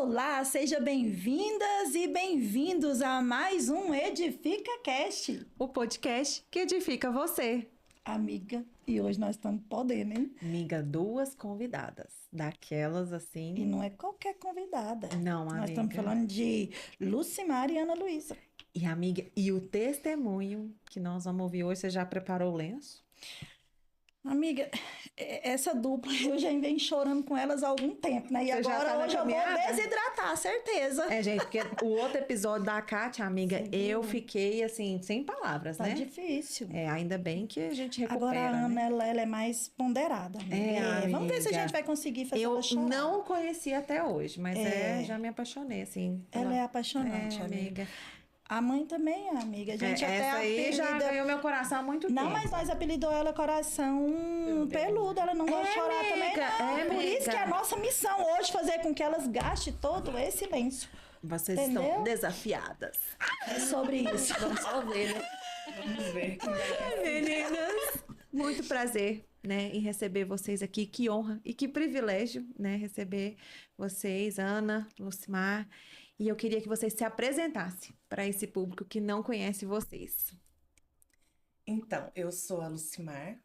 Olá, sejam bem-vindas e bem-vindos a mais um Edifica Cast. O podcast que edifica você. Amiga, e hoje nós estamos podendo, hein? Amiga, duas convidadas, daquelas assim... E não é qualquer convidada. Não, amiga. Nós estamos falando de Lucimar e Ana Luísa. E amiga, e o testemunho que nós vamos ouvir hoje, você já preparou o lenço? Amiga, essa dupla eu já venho chorando com elas há algum tempo, né? E Você já agora tá na hoje eu vou caminhada? desidratar, certeza. É, gente, porque o outro episódio da Kátia, amiga, Você viu? eu fiquei assim, sem palavras, Tá né? difícil. É, ainda bem que a gente recupera, Agora a Ana, né? ela é mais ponderada. Né? Vamos ver se a amiga. gente vai conseguir fazer Eu ela chorar. não conheci até hoje, mas já me apaixonei, assim. Ela é apaixonante, amiga. A mãe também é amiga. A gente até essa aí já ganhou meu coração há muito tempo. Não, mas nós apelidou ela coração peludo. Ela não gosta de chorar amiga, também, não. Por isso que é a nossa missão hoje fazer com que elas gastem todo esse lenço. Vocês Entendeu? estão desafiadas. É sobre isso. Vamos só ver, né? Vamos ver. Meninas, muito prazer, né, em receber vocês aqui. Que honra e que privilégio, né, receber vocês, Ana, Lucimar. E eu queria que vocês se apresentassem para esse público que não conhece vocês. Então, eu sou a Lucimar,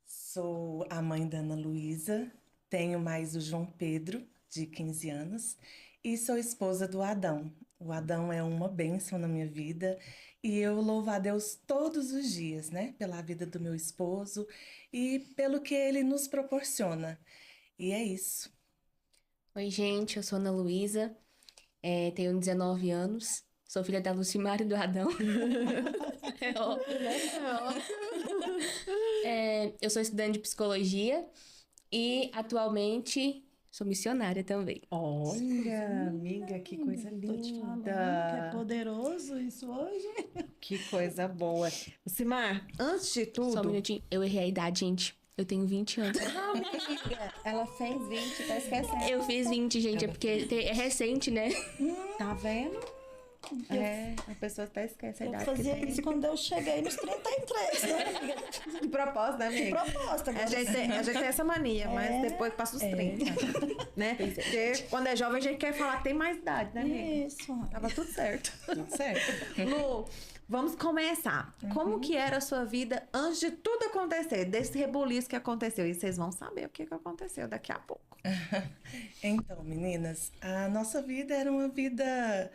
sou a mãe da Ana Luísa, tenho mais o João Pedro, de 15 anos, e sou esposa do Adão. O Adão é uma bênção na minha vida e eu louvo a Deus todos os dias, né? Pela vida do meu esposo e pelo que ele nos proporciona. E é isso. Oi, gente, eu sou Ana Luísa, tenho 19 anos, sou filha da Lucimar e do Adão. É óbvio, né? Eu sou estudante de psicologia e atualmente sou missionária também. Olha, amiga, que coisa Tô te falando que é linda. poderoso isso hoje. Que coisa boa. Lucimar, antes de tudo... Só um minutinho, eu errei a idade, gente. Eu tenho 20 anos. Amiga, ela fez 20, tá esquecendo. Eu fiz 20, gente, é porque é recente, né? Tá vendo? A pessoa até esquece a Eu idade fazia que tem. isso quando eu cheguei nos 33, né, amiga? De propósito, né, amiga? De propósito. A gente tem essa mania, mas depois passa os 30. Né? Porque quando é jovem a gente quer falar que tem mais idade, né, amiga? Isso. Tava tudo certo. Tudo certo. Lu, vamos começar. Como que era a sua vida antes de tudo acontecer? Desse rebuliço que aconteceu. E vocês vão saber o que aconteceu daqui a pouco. Então, meninas, a nossa vida era uma vida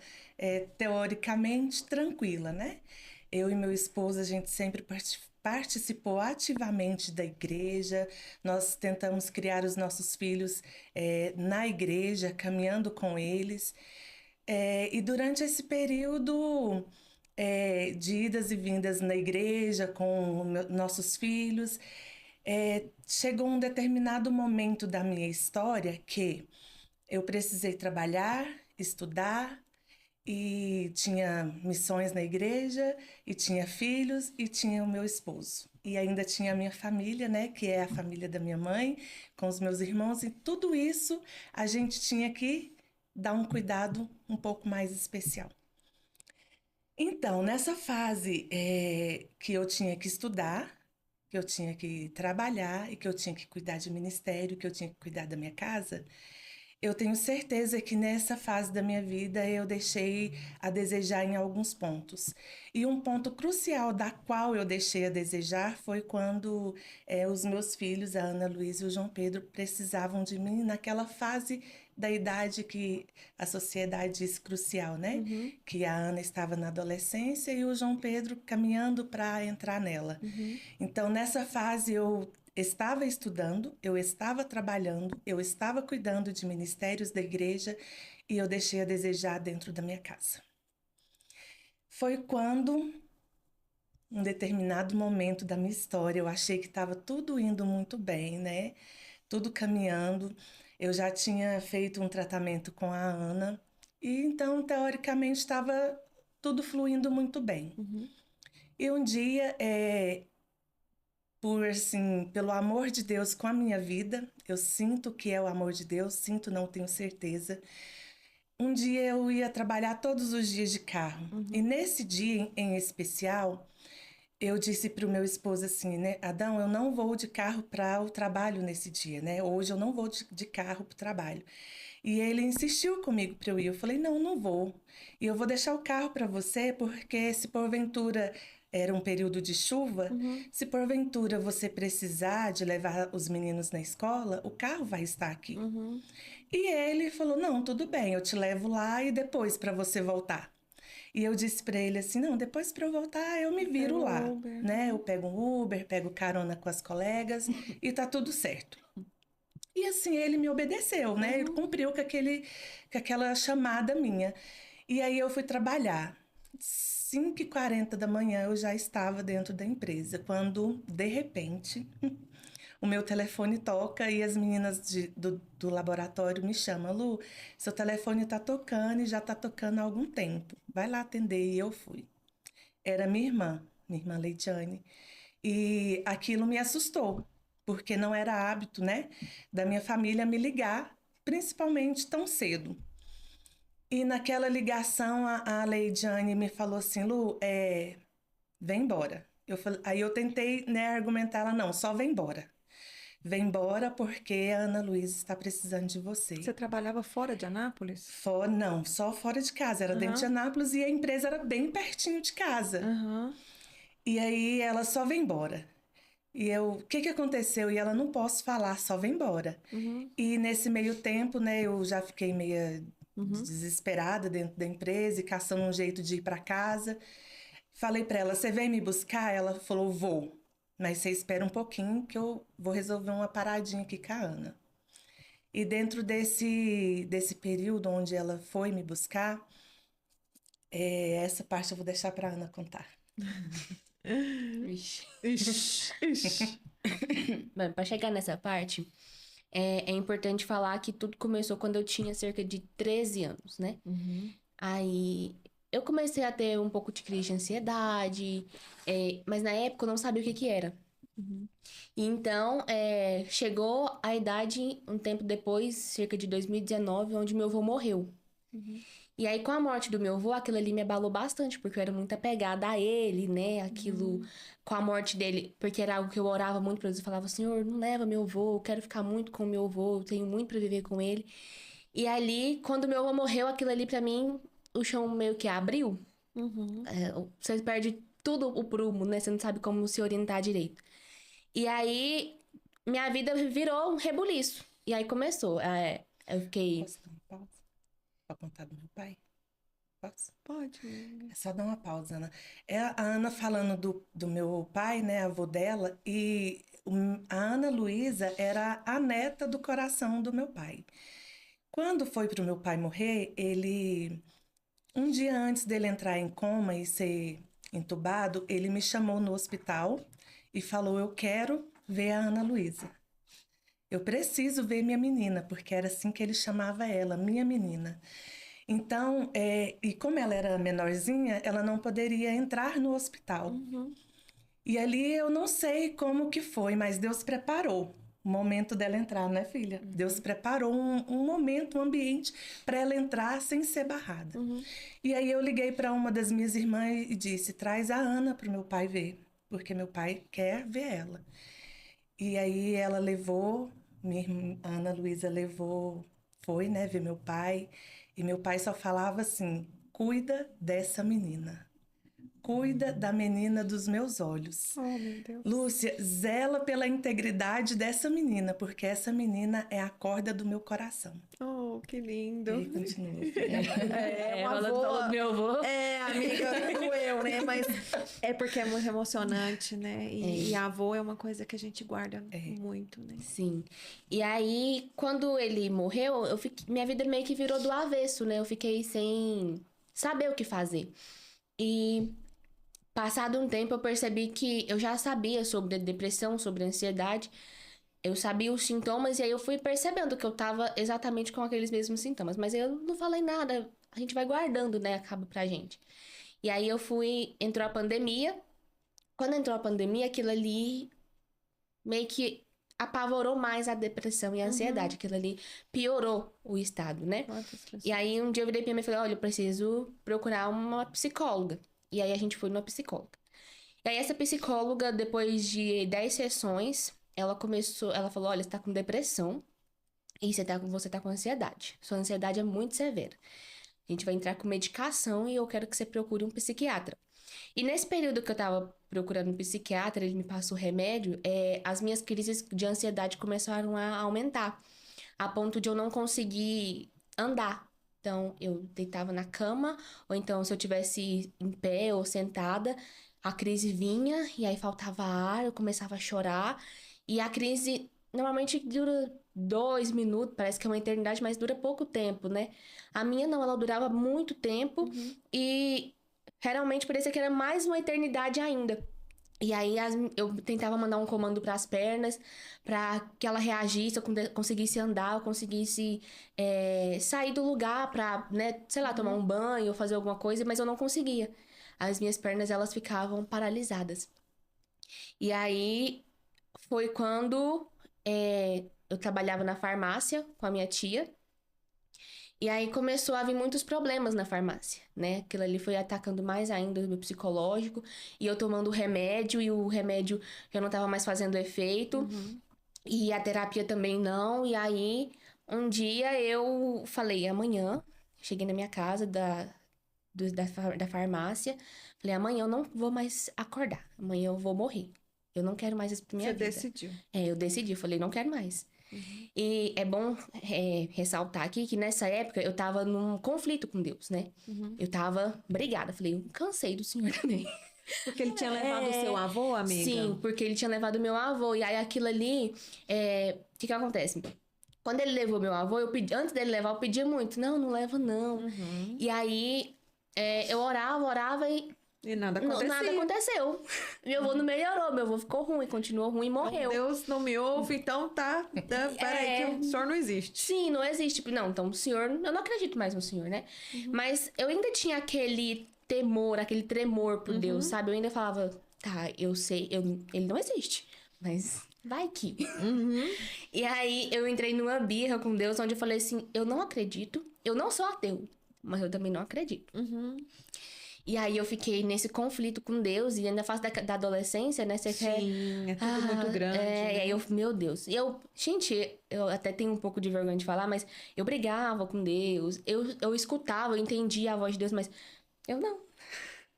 teoricamente tranquila, né? Eu e meu esposo, a gente sempre participou ativamente da igreja, nós tentamos criar os nossos filhos na igreja, caminhando com eles. E durante esse período de idas e vindas na igreja com nossos filhos, chegou um determinado momento da minha história que eu precisei trabalhar, estudar, e tinha missões na igreja, e tinha filhos, e tinha o meu esposo. E ainda tinha a minha família, né, que é a família da minha mãe, com os meus irmãos, e tudo isso a gente tinha que dar um cuidado um pouco mais especial. Então, nessa fase que eu tinha que estudar, que eu tinha que trabalhar e que eu tinha que cuidar de ministério, que eu tinha que cuidar da minha casa, eu tenho certeza que nessa fase da minha vida eu deixei a desejar em alguns pontos. E um ponto crucial da qual eu deixei a desejar foi quando os meus filhos, a Ana Luísa e o João Pedro, precisavam de mim naquela fase da idade que a sociedade diz crucial, né? Uhum. Que a Ana estava na adolescência e o João Pedro caminhando para entrar nela. Uhum. Então, nessa fase eu estava estudando, eu estava trabalhando, eu estava cuidando de ministérios da igreja e eu deixei a desejar dentro da minha casa. Foi quando, um determinado momento da minha história, eu achei que estava tudo indo muito bem, né? Tudo caminhando. Eu já tinha feito um tratamento com a Ana e então, teoricamente, estava tudo fluindo muito bem. Uhum. E um dia, pelo amor de Deus com a minha vida, eu sinto que é o amor de Deus, sinto, não tenho certeza. Um dia eu ia trabalhar todos os dias de carro. Uhum. E nesse dia em especial, eu disse para o meu esposo assim, né? Adão, eu não vou de carro para o trabalho nesse dia, né? Hoje eu não vou de carro para o trabalho. E ele insistiu comigo para eu ir. Eu falei, não, não vou. E eu vou deixar o carro para você, porque se porventura era um período de chuva, se porventura você precisar de levar os meninos na escola, o carro vai estar aqui. E ele falou, não, tudo bem, eu te levo lá e depois para você voltar. E eu disse para ele assim, não, depois para eu voltar eu me viro lá, né? Eu pego um Uber, pego carona com as colegas e tá tudo certo. E assim ele me obedeceu, né? Ele cumpriu com aquela chamada minha. E aí eu fui trabalhar. 5h40 da manhã eu já estava dentro da empresa, quando de repente o meu telefone toca e as meninas do laboratório me chamam. Lu, seu telefone tá tocando e já tá tocando há algum tempo. Vai lá atender. E eu fui. Era minha irmã Leitiane. E aquilo me assustou, porque não era hábito, né, da minha família me ligar, principalmente tão cedo. E naquela ligação a Leitiane me falou assim, Lu, vem embora. Aí eu tentei, né, argumentar ela, não, só vem embora. Vem embora porque a Ana Luísa está precisando de você. Você trabalhava fora de Anápolis? Não, só fora de casa. Era dentro de Anápolis e a empresa era bem pertinho de casa. E aí ela só vem embora. E eu, o que aconteceu? E ela, não posso falar, só vem embora. E nesse meio tempo, né, eu já fiquei meio desesperada dentro da empresa e caçando um jeito de ir para casa. Falei para ela, você vem me buscar? Ela falou, vou. Mas você espera um pouquinho que eu vou resolver uma paradinha aqui com a Ana. E dentro desse período onde ela foi me buscar, essa parte eu vou deixar para a Ana contar. Bom, para chegar nessa parte, é importante falar que tudo começou quando eu tinha cerca de 13 anos, né? Aí eu comecei a ter um pouco de crise de ansiedade, mas na época eu não sabia o que era. E então, chegou a idade, um tempo depois, cerca de 2019, onde meu avô morreu. E aí, com a morte do meu avô, aquilo ali me abalou bastante, porque eu era muito apegada a ele, né? Aquilo, com a morte dele, porque era algo que eu orava muito pra Deus. Eu falava, Senhor, não leva meu avô, eu quero ficar muito com meu avô, eu tenho muito pra viver com ele. E ali, quando meu avô morreu, aquilo ali pra mim, o chão meio que abriu. Você perde tudo o prumo, né? Você não sabe como se orientar direito. E aí, minha vida virou um rebuliço. E aí começou. Eu fiquei... Posso dar uma pausa? Pra contar do meu pai? Posso? Pode. É só dar uma pausa, Ana. A Ana falando do meu pai, né, avô dela, e a Ana Luísa era a neta do coração do meu pai. Quando foi para o meu pai morrer, um dia antes dele entrar em coma e ser entubado, ele me chamou no hospital e falou, eu quero ver a Ana Luísa. Eu preciso ver minha menina, porque era assim que ele chamava ela, minha menina. Então, e como ela era menorzinha, ela não poderia entrar no hospital. E ali eu não sei como que foi, mas Deus preparou o momento dela entrar, né, filha? Deus preparou um momento, um ambiente para ela entrar sem ser barrada. E aí eu liguei para uma das minhas irmãs e disse, traz a Ana para o meu pai ver, porque meu pai quer ver ela. E aí ela levou, minha irmã, Ana Luísa levou, foi, né, ver meu pai. E meu pai só falava assim, cuida dessa menina. Cuida da menina dos meus olhos. Oh, meu Deus. Lúcia, zela pela integridade dessa menina, porque essa menina é a corda do meu coração. Oh, que lindo. E aí continua. Falando do meu avô. Amiga, doeu, né? Mas é porque é muito emocionante, né? E avô é uma coisa que a gente guarda muito, né? Sim. E aí, quando ele morreu, minha vida meio que virou do avesso, né? Eu fiquei sem saber o que fazer. E passado um tempo, eu percebi que eu já sabia sobre depressão, sobre ansiedade. Eu sabia os sintomas e aí eu fui percebendo que eu tava exatamente com aqueles mesmos sintomas. Mas eu não falei nada. A gente vai guardando, né? Acaba pra gente. E aí entrou a pandemia. Quando entrou a pandemia, aquilo ali meio que apavorou mais a depressão e a ansiedade. Aquilo ali piorou o estado, né? E aí um dia eu virei pra minha mãe e falei, olha, eu preciso procurar uma psicóloga. E aí a gente foi numa psicóloga. E aí essa psicóloga, depois de 10 sessões, ela falou, olha, você tá com depressão. e você tá com ansiedade. Sua ansiedade é muito severa. A gente vai entrar com medicação e eu quero que você procure um psiquiatra. E nesse período que eu tava procurando um psiquiatra, ele me passou remédio, as minhas crises de ansiedade começaram a aumentar, a ponto de eu não conseguir andar. Então, eu deitava na cama, ou então, se eu tivesse em pé ou sentada, a crise vinha, e aí faltava ar, eu começava a chorar. E a crise normalmente dura 2 minutos, parece que é uma eternidade, mas dura pouco tempo, né? A minha não, ela durava muito tempo, e realmente parecia que era mais uma eternidade ainda. E aí eu tentava mandar um comando para as pernas, para que ela reagisse, eu conseguisse andar, eu conseguisse sair do lugar para, né, sei lá, tomar um banho ou fazer alguma coisa, mas eu não conseguia. As minhas pernas, elas ficavam paralisadas. E aí foi quando eu trabalhava na farmácia com a minha tia. E aí começou a vir muitos problemas na farmácia, né? Aquilo ali foi atacando mais ainda o meu psicológico. E eu tomando remédio, e o remédio já não tava mais fazendo efeito. E a terapia também não. E aí, um dia eu falei, amanhã, cheguei na minha casa da farmácia. Falei, amanhã eu não vou mais acordar. Amanhã eu vou morrer. Eu não quero mais isso pra minha vida. Você decidiu. Eu decidi. Eu falei, não quero mais. E é bom ressaltar aqui que nessa época eu tava num conflito com Deus, né? Eu tava brigada. Falei, eu cansei do Senhor também. Porque ele tinha levado o seu avô, amiga? Sim, porque ele tinha levado meu avô. E aí aquilo ali, o que acontece? Quando ele levou meu avô, antes dele levar, eu pedia muito. Não, não leva não. E aí eu orava E nada nada acontecia. aconteceu. Meu avô não melhorou, meu avô ficou ruim, continuou ruim e morreu. Deus não me ouve, então tá. Peraí, que o senhor não existe. Sim, não existe. Não, então o senhor... Eu não acredito mais no senhor, né? Mas eu ainda tinha aquele temor, aquele tremor por Deus, sabe? Eu ainda falava, tá, eu sei, ele não existe. Mas vai que... E aí eu entrei numa birra com Deus, onde eu falei assim, eu não acredito, eu não sou ateu, mas eu também não acredito. E aí eu fiquei nesse conflito com Deus, e ainda fase da adolescência, né? Você quer... Sim, é tudo muito grande. E aí eu, meu Deus. E gente, eu até tenho um pouco de vergonha de falar, mas eu brigava com Deus, eu escutava, eu entendia a voz de Deus, mas eu não.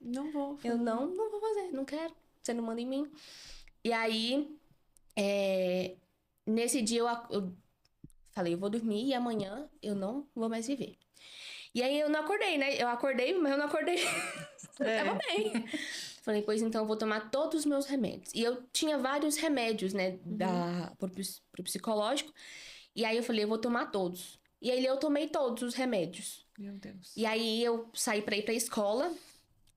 Não vou. Eu não vou fazer, não quero. Você não manda em mim. E aí, nesse dia eu falei, eu vou dormir e amanhã eu não vou mais viver. E aí eu não acordei, né? Eu acordei, mas eu não acordei. Eu tava bem. Falei, pois então eu vou tomar todos os meus remédios. E eu tinha vários remédios, né? Pro psicológico. E aí eu falei, eu vou tomar todos. E aí eu tomei todos os remédios. Meu Deus. E aí eu saí pra ir pra escola.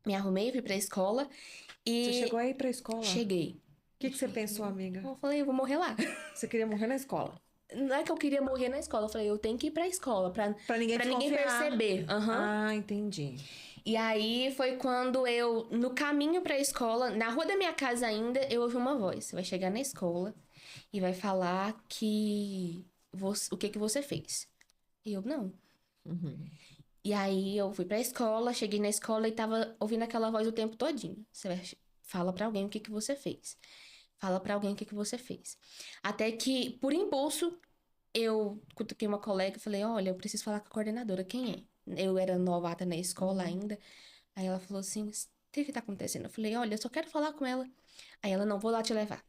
Me arrumei, fui pra escola. E... Você chegou aí pra escola? Cheguei. O que você pensou, amiga? Eu falei, eu vou morrer lá. Você queria morrer na escola? Não é que eu queria morrer na escola. Eu falei, eu tenho que ir pra escola. Pra ninguém desconfiar. perceber. Ah, entendi. E aí foi quando eu, no caminho pra escola, na rua da minha casa ainda, eu ouvi uma voz. Você vai chegar na escola e vai falar que o que você fez. E eu, não. E aí eu fui pra escola, cheguei na escola e tava ouvindo aquela voz o tempo todinho. Fala pra alguém o que você fez. Fala pra alguém o que você fez. Até que, por impulso, eu cutuquei uma colega e falei, olha, eu preciso falar com a coordenadora. Quem é? Eu era novata na escola ainda. Aí ela falou assim, o que tá acontecendo? Eu falei, olha, eu só quero falar com ela. Aí ela, não, vou lá te levar.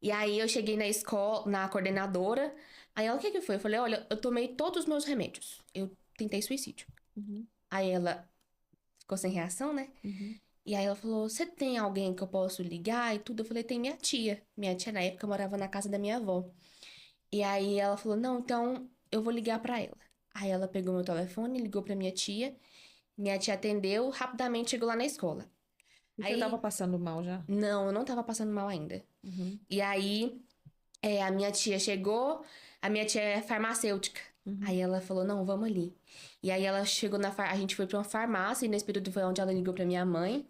E aí eu cheguei na escola, na coordenadora. Aí ela, o que foi? Eu falei, olha, eu tomei todos os meus remédios. Eu tentei suicídio. Aí ela ficou sem reação, né? E aí ela falou, você tem alguém que eu posso ligar e tudo? Eu falei, tem minha tia. Minha tia, na época, morava na casa da minha avó. E aí ela falou, não, então eu vou ligar pra ela. Aí ela pegou meu telefone, ligou pra minha tia. Minha tia atendeu, rapidamente chegou lá na escola. E aí... você tava passando mal já? Não, eu não tava passando mal ainda. E aí, a minha tia chegou, a minha tia é farmacêutica. Aí ela falou, não, vamos ali. E aí ela chegou a gente foi pra uma farmácia, e nesse período foi onde ela ligou pra minha mãe.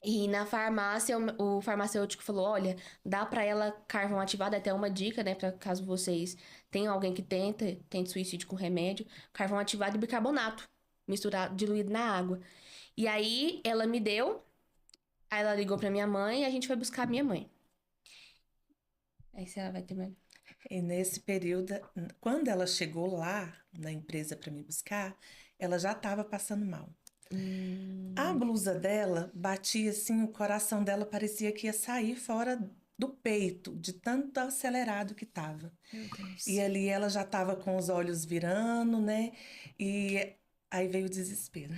E na farmácia, o farmacêutico falou, olha, dá pra ela carvão ativado, até uma dica, né, pra caso vocês tenham alguém que tente suicídio com remédio, carvão ativado e bicarbonato, misturado, diluído na água. E aí, ela me deu, aí ela ligou pra minha mãe e a gente foi buscar a minha mãe. Aí você vai ter... E nesse período, quando ela chegou lá na empresa para me buscar, ela já estava passando mal. A blusa dela batia assim, o coração dela parecia que ia sair fora do peito, de tanto acelerado que estava. Meu Deus. E ali ela já estava com os olhos virando, né? E aí veio o desespero.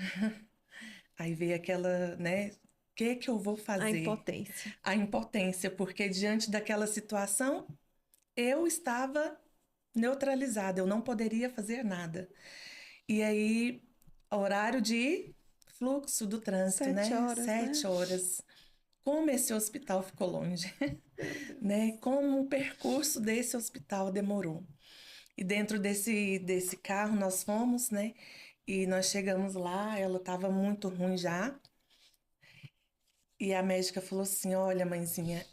Aí veio aquela, né? O que eu vou fazer? A impotência. A impotência, porque diante daquela situação, eu estava neutralizada, eu não poderia fazer nada. E aí, horário de fluxo do trânsito, 7 né? horas, 7 né? horas. Como esse hospital ficou longe, né? Como o percurso desse hospital demorou. E dentro desse carro nós fomos, né? E nós chegamos lá, ela estava muito ruim já. E a médica falou assim: olha, mãezinha,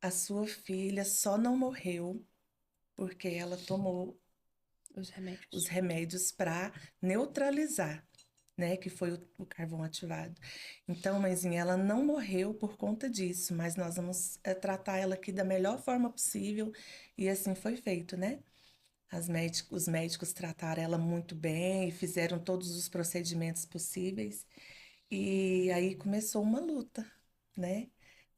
a sua filha só não morreu porque ela tomou Os remédios. os remédios para neutralizar, né? Que foi o carvão ativado. Então, mãezinha, ela não morreu por conta disso, mas nós vamos tratar ela aqui da melhor forma possível. E assim foi feito, né? Os médicos trataram ela muito bem e fizeram todos os procedimentos possíveis. E aí começou uma luta, né?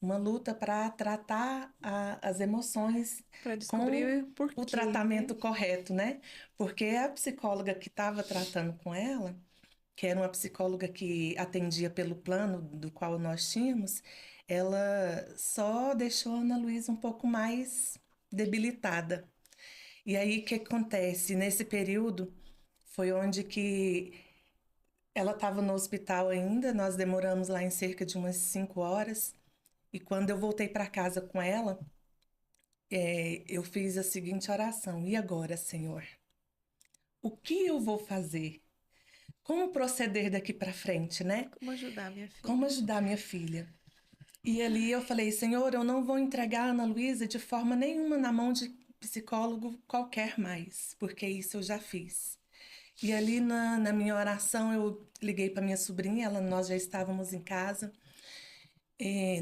Uma luta para tratar as emoções Para com descobrir o porquê. o tratamento correto, né? Porque a psicóloga que estava tratando com ela, que era uma psicóloga que atendia pelo plano do qual nós tínhamos, ela só deixou a Ana Luísa um pouco mais debilitada. E aí, o que acontece? Nesse período, foi onde que ela estava no hospital ainda, nós demoramos lá em cerca de umas 5 horas, e quando eu voltei para casa com ela, eu fiz a seguinte oração: e agora, Senhor? O que eu vou fazer? Como proceder daqui para frente, né? Como ajudar minha filha? Como ajudar minha filha? E ali eu falei: Senhor, eu não vou entregar a Ana Luísa de forma nenhuma na mão de psicólogo qualquer mais, porque isso eu já fiz. E ali na minha oração eu liguei para minha sobrinha, nós já estávamos em casa,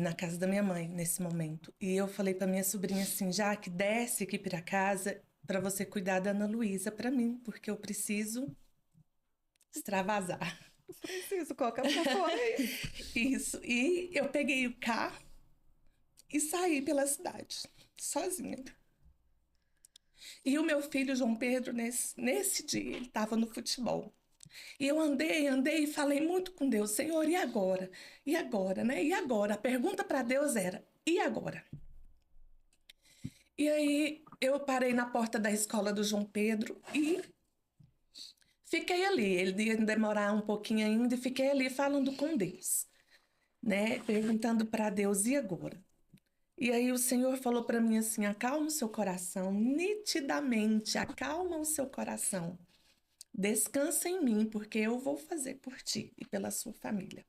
na casa da minha mãe nesse momento. E eu falei para minha sobrinha assim: Jaque, desce aqui para casa para você cuidar da Ana Luísa para mim, porque eu preciso extravasar. Preciso colocar pra fora isso. Isso. E eu peguei o carro e saí pela cidade, sozinha. E o meu filho, João Pedro, nesse dia, ele estava no futebol. E eu andei e falei muito com Deus: Senhor, e agora? E agora, né? E agora? A pergunta para Deus era: e agora? E aí eu parei na porta da escola do João Pedro e fiquei ali. Ele ia demorar um pouquinho ainda e fiquei ali falando com Deus, né? Perguntando para Deus: e agora? E aí o Senhor falou para mim assim: acalma o seu coração, nitidamente, acalma o seu coração. Descansa em mim, porque eu vou fazer por ti e pela sua família.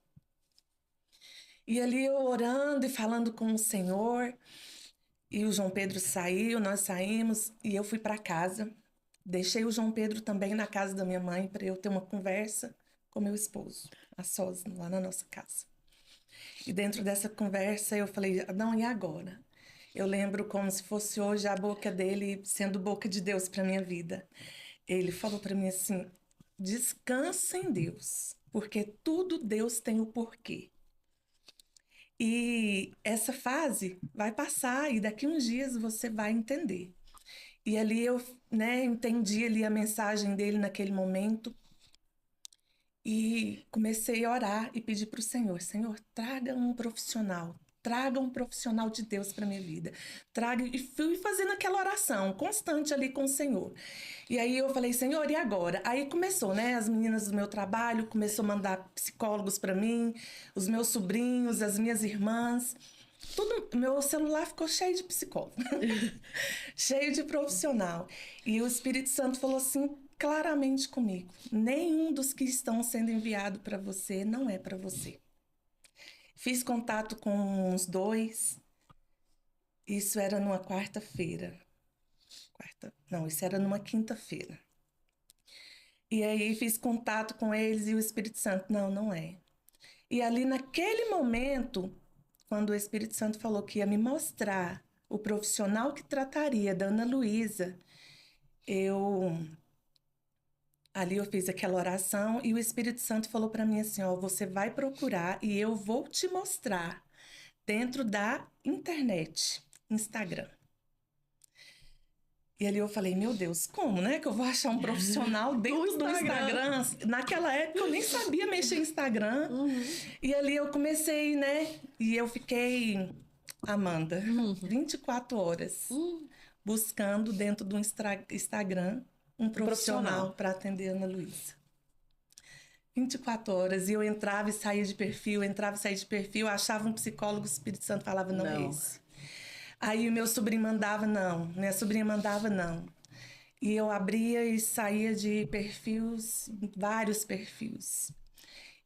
E ali eu orando e falando com o Senhor, e o João Pedro saiu, nós saímos e eu fui para casa. Deixei o João Pedro também na casa da minha mãe para eu ter uma conversa com meu esposo, a sós, lá na nossa casa. E dentro dessa conversa eu falei: não, e agora? Eu lembro como se fosse hoje a boca dele sendo boca de Deus para minha vida. Ele falou para mim assim: descansa em Deus, porque tudo Deus tem o porquê. E essa fase vai passar e daqui uns dias você vai entender. E ali eu, né, entendi ali a mensagem dele naquele momento e comecei a orar e pedir para o Senhor: Senhor, traga um profissional de Deus para minha vida. Traga, e fui fazendo aquela oração constante ali com o Senhor. E aí eu falei: Senhor, e agora? Aí começou, né? As meninas do meu trabalho começou a mandar psicólogos para mim, os meus sobrinhos, as minhas irmãs. Tudo, meu celular ficou cheio de psicólogo, cheio de profissional. E o Espírito Santo falou assim claramente comigo: nenhum dos que estão sendo enviado para você não é para você. Fiz contato com uns 2. Isso era numa quarta-feira. Não, isso era numa quinta-feira. E aí fiz contato com eles e o Espírito Santo: não, não é. E ali naquele momento, quando o Espírito Santo falou que ia me mostrar o profissional que trataria da Ana Luísa, ali eu fiz aquela oração e o Espírito Santo falou para mim assim, ó, você vai procurar e eu vou te mostrar dentro da internet, Instagram. E ali eu falei, meu Deus, como, né? Que eu vou achar um profissional dentro do Instagram? Naquela época eu nem sabia mexer em Instagram. E ali eu comecei, né? E eu fiquei, Amanda, 24 horas buscando dentro do Instagram um profissional para atender a Ana Luísa. 24 horas. E eu entrava e saía de perfil, achava um psicólogo, o Espírito Santo falava, não é esse. Aí o meu sobrinho mandava, não. Minha sobrinha mandava, não. E eu abria e saía de perfis, vários perfis.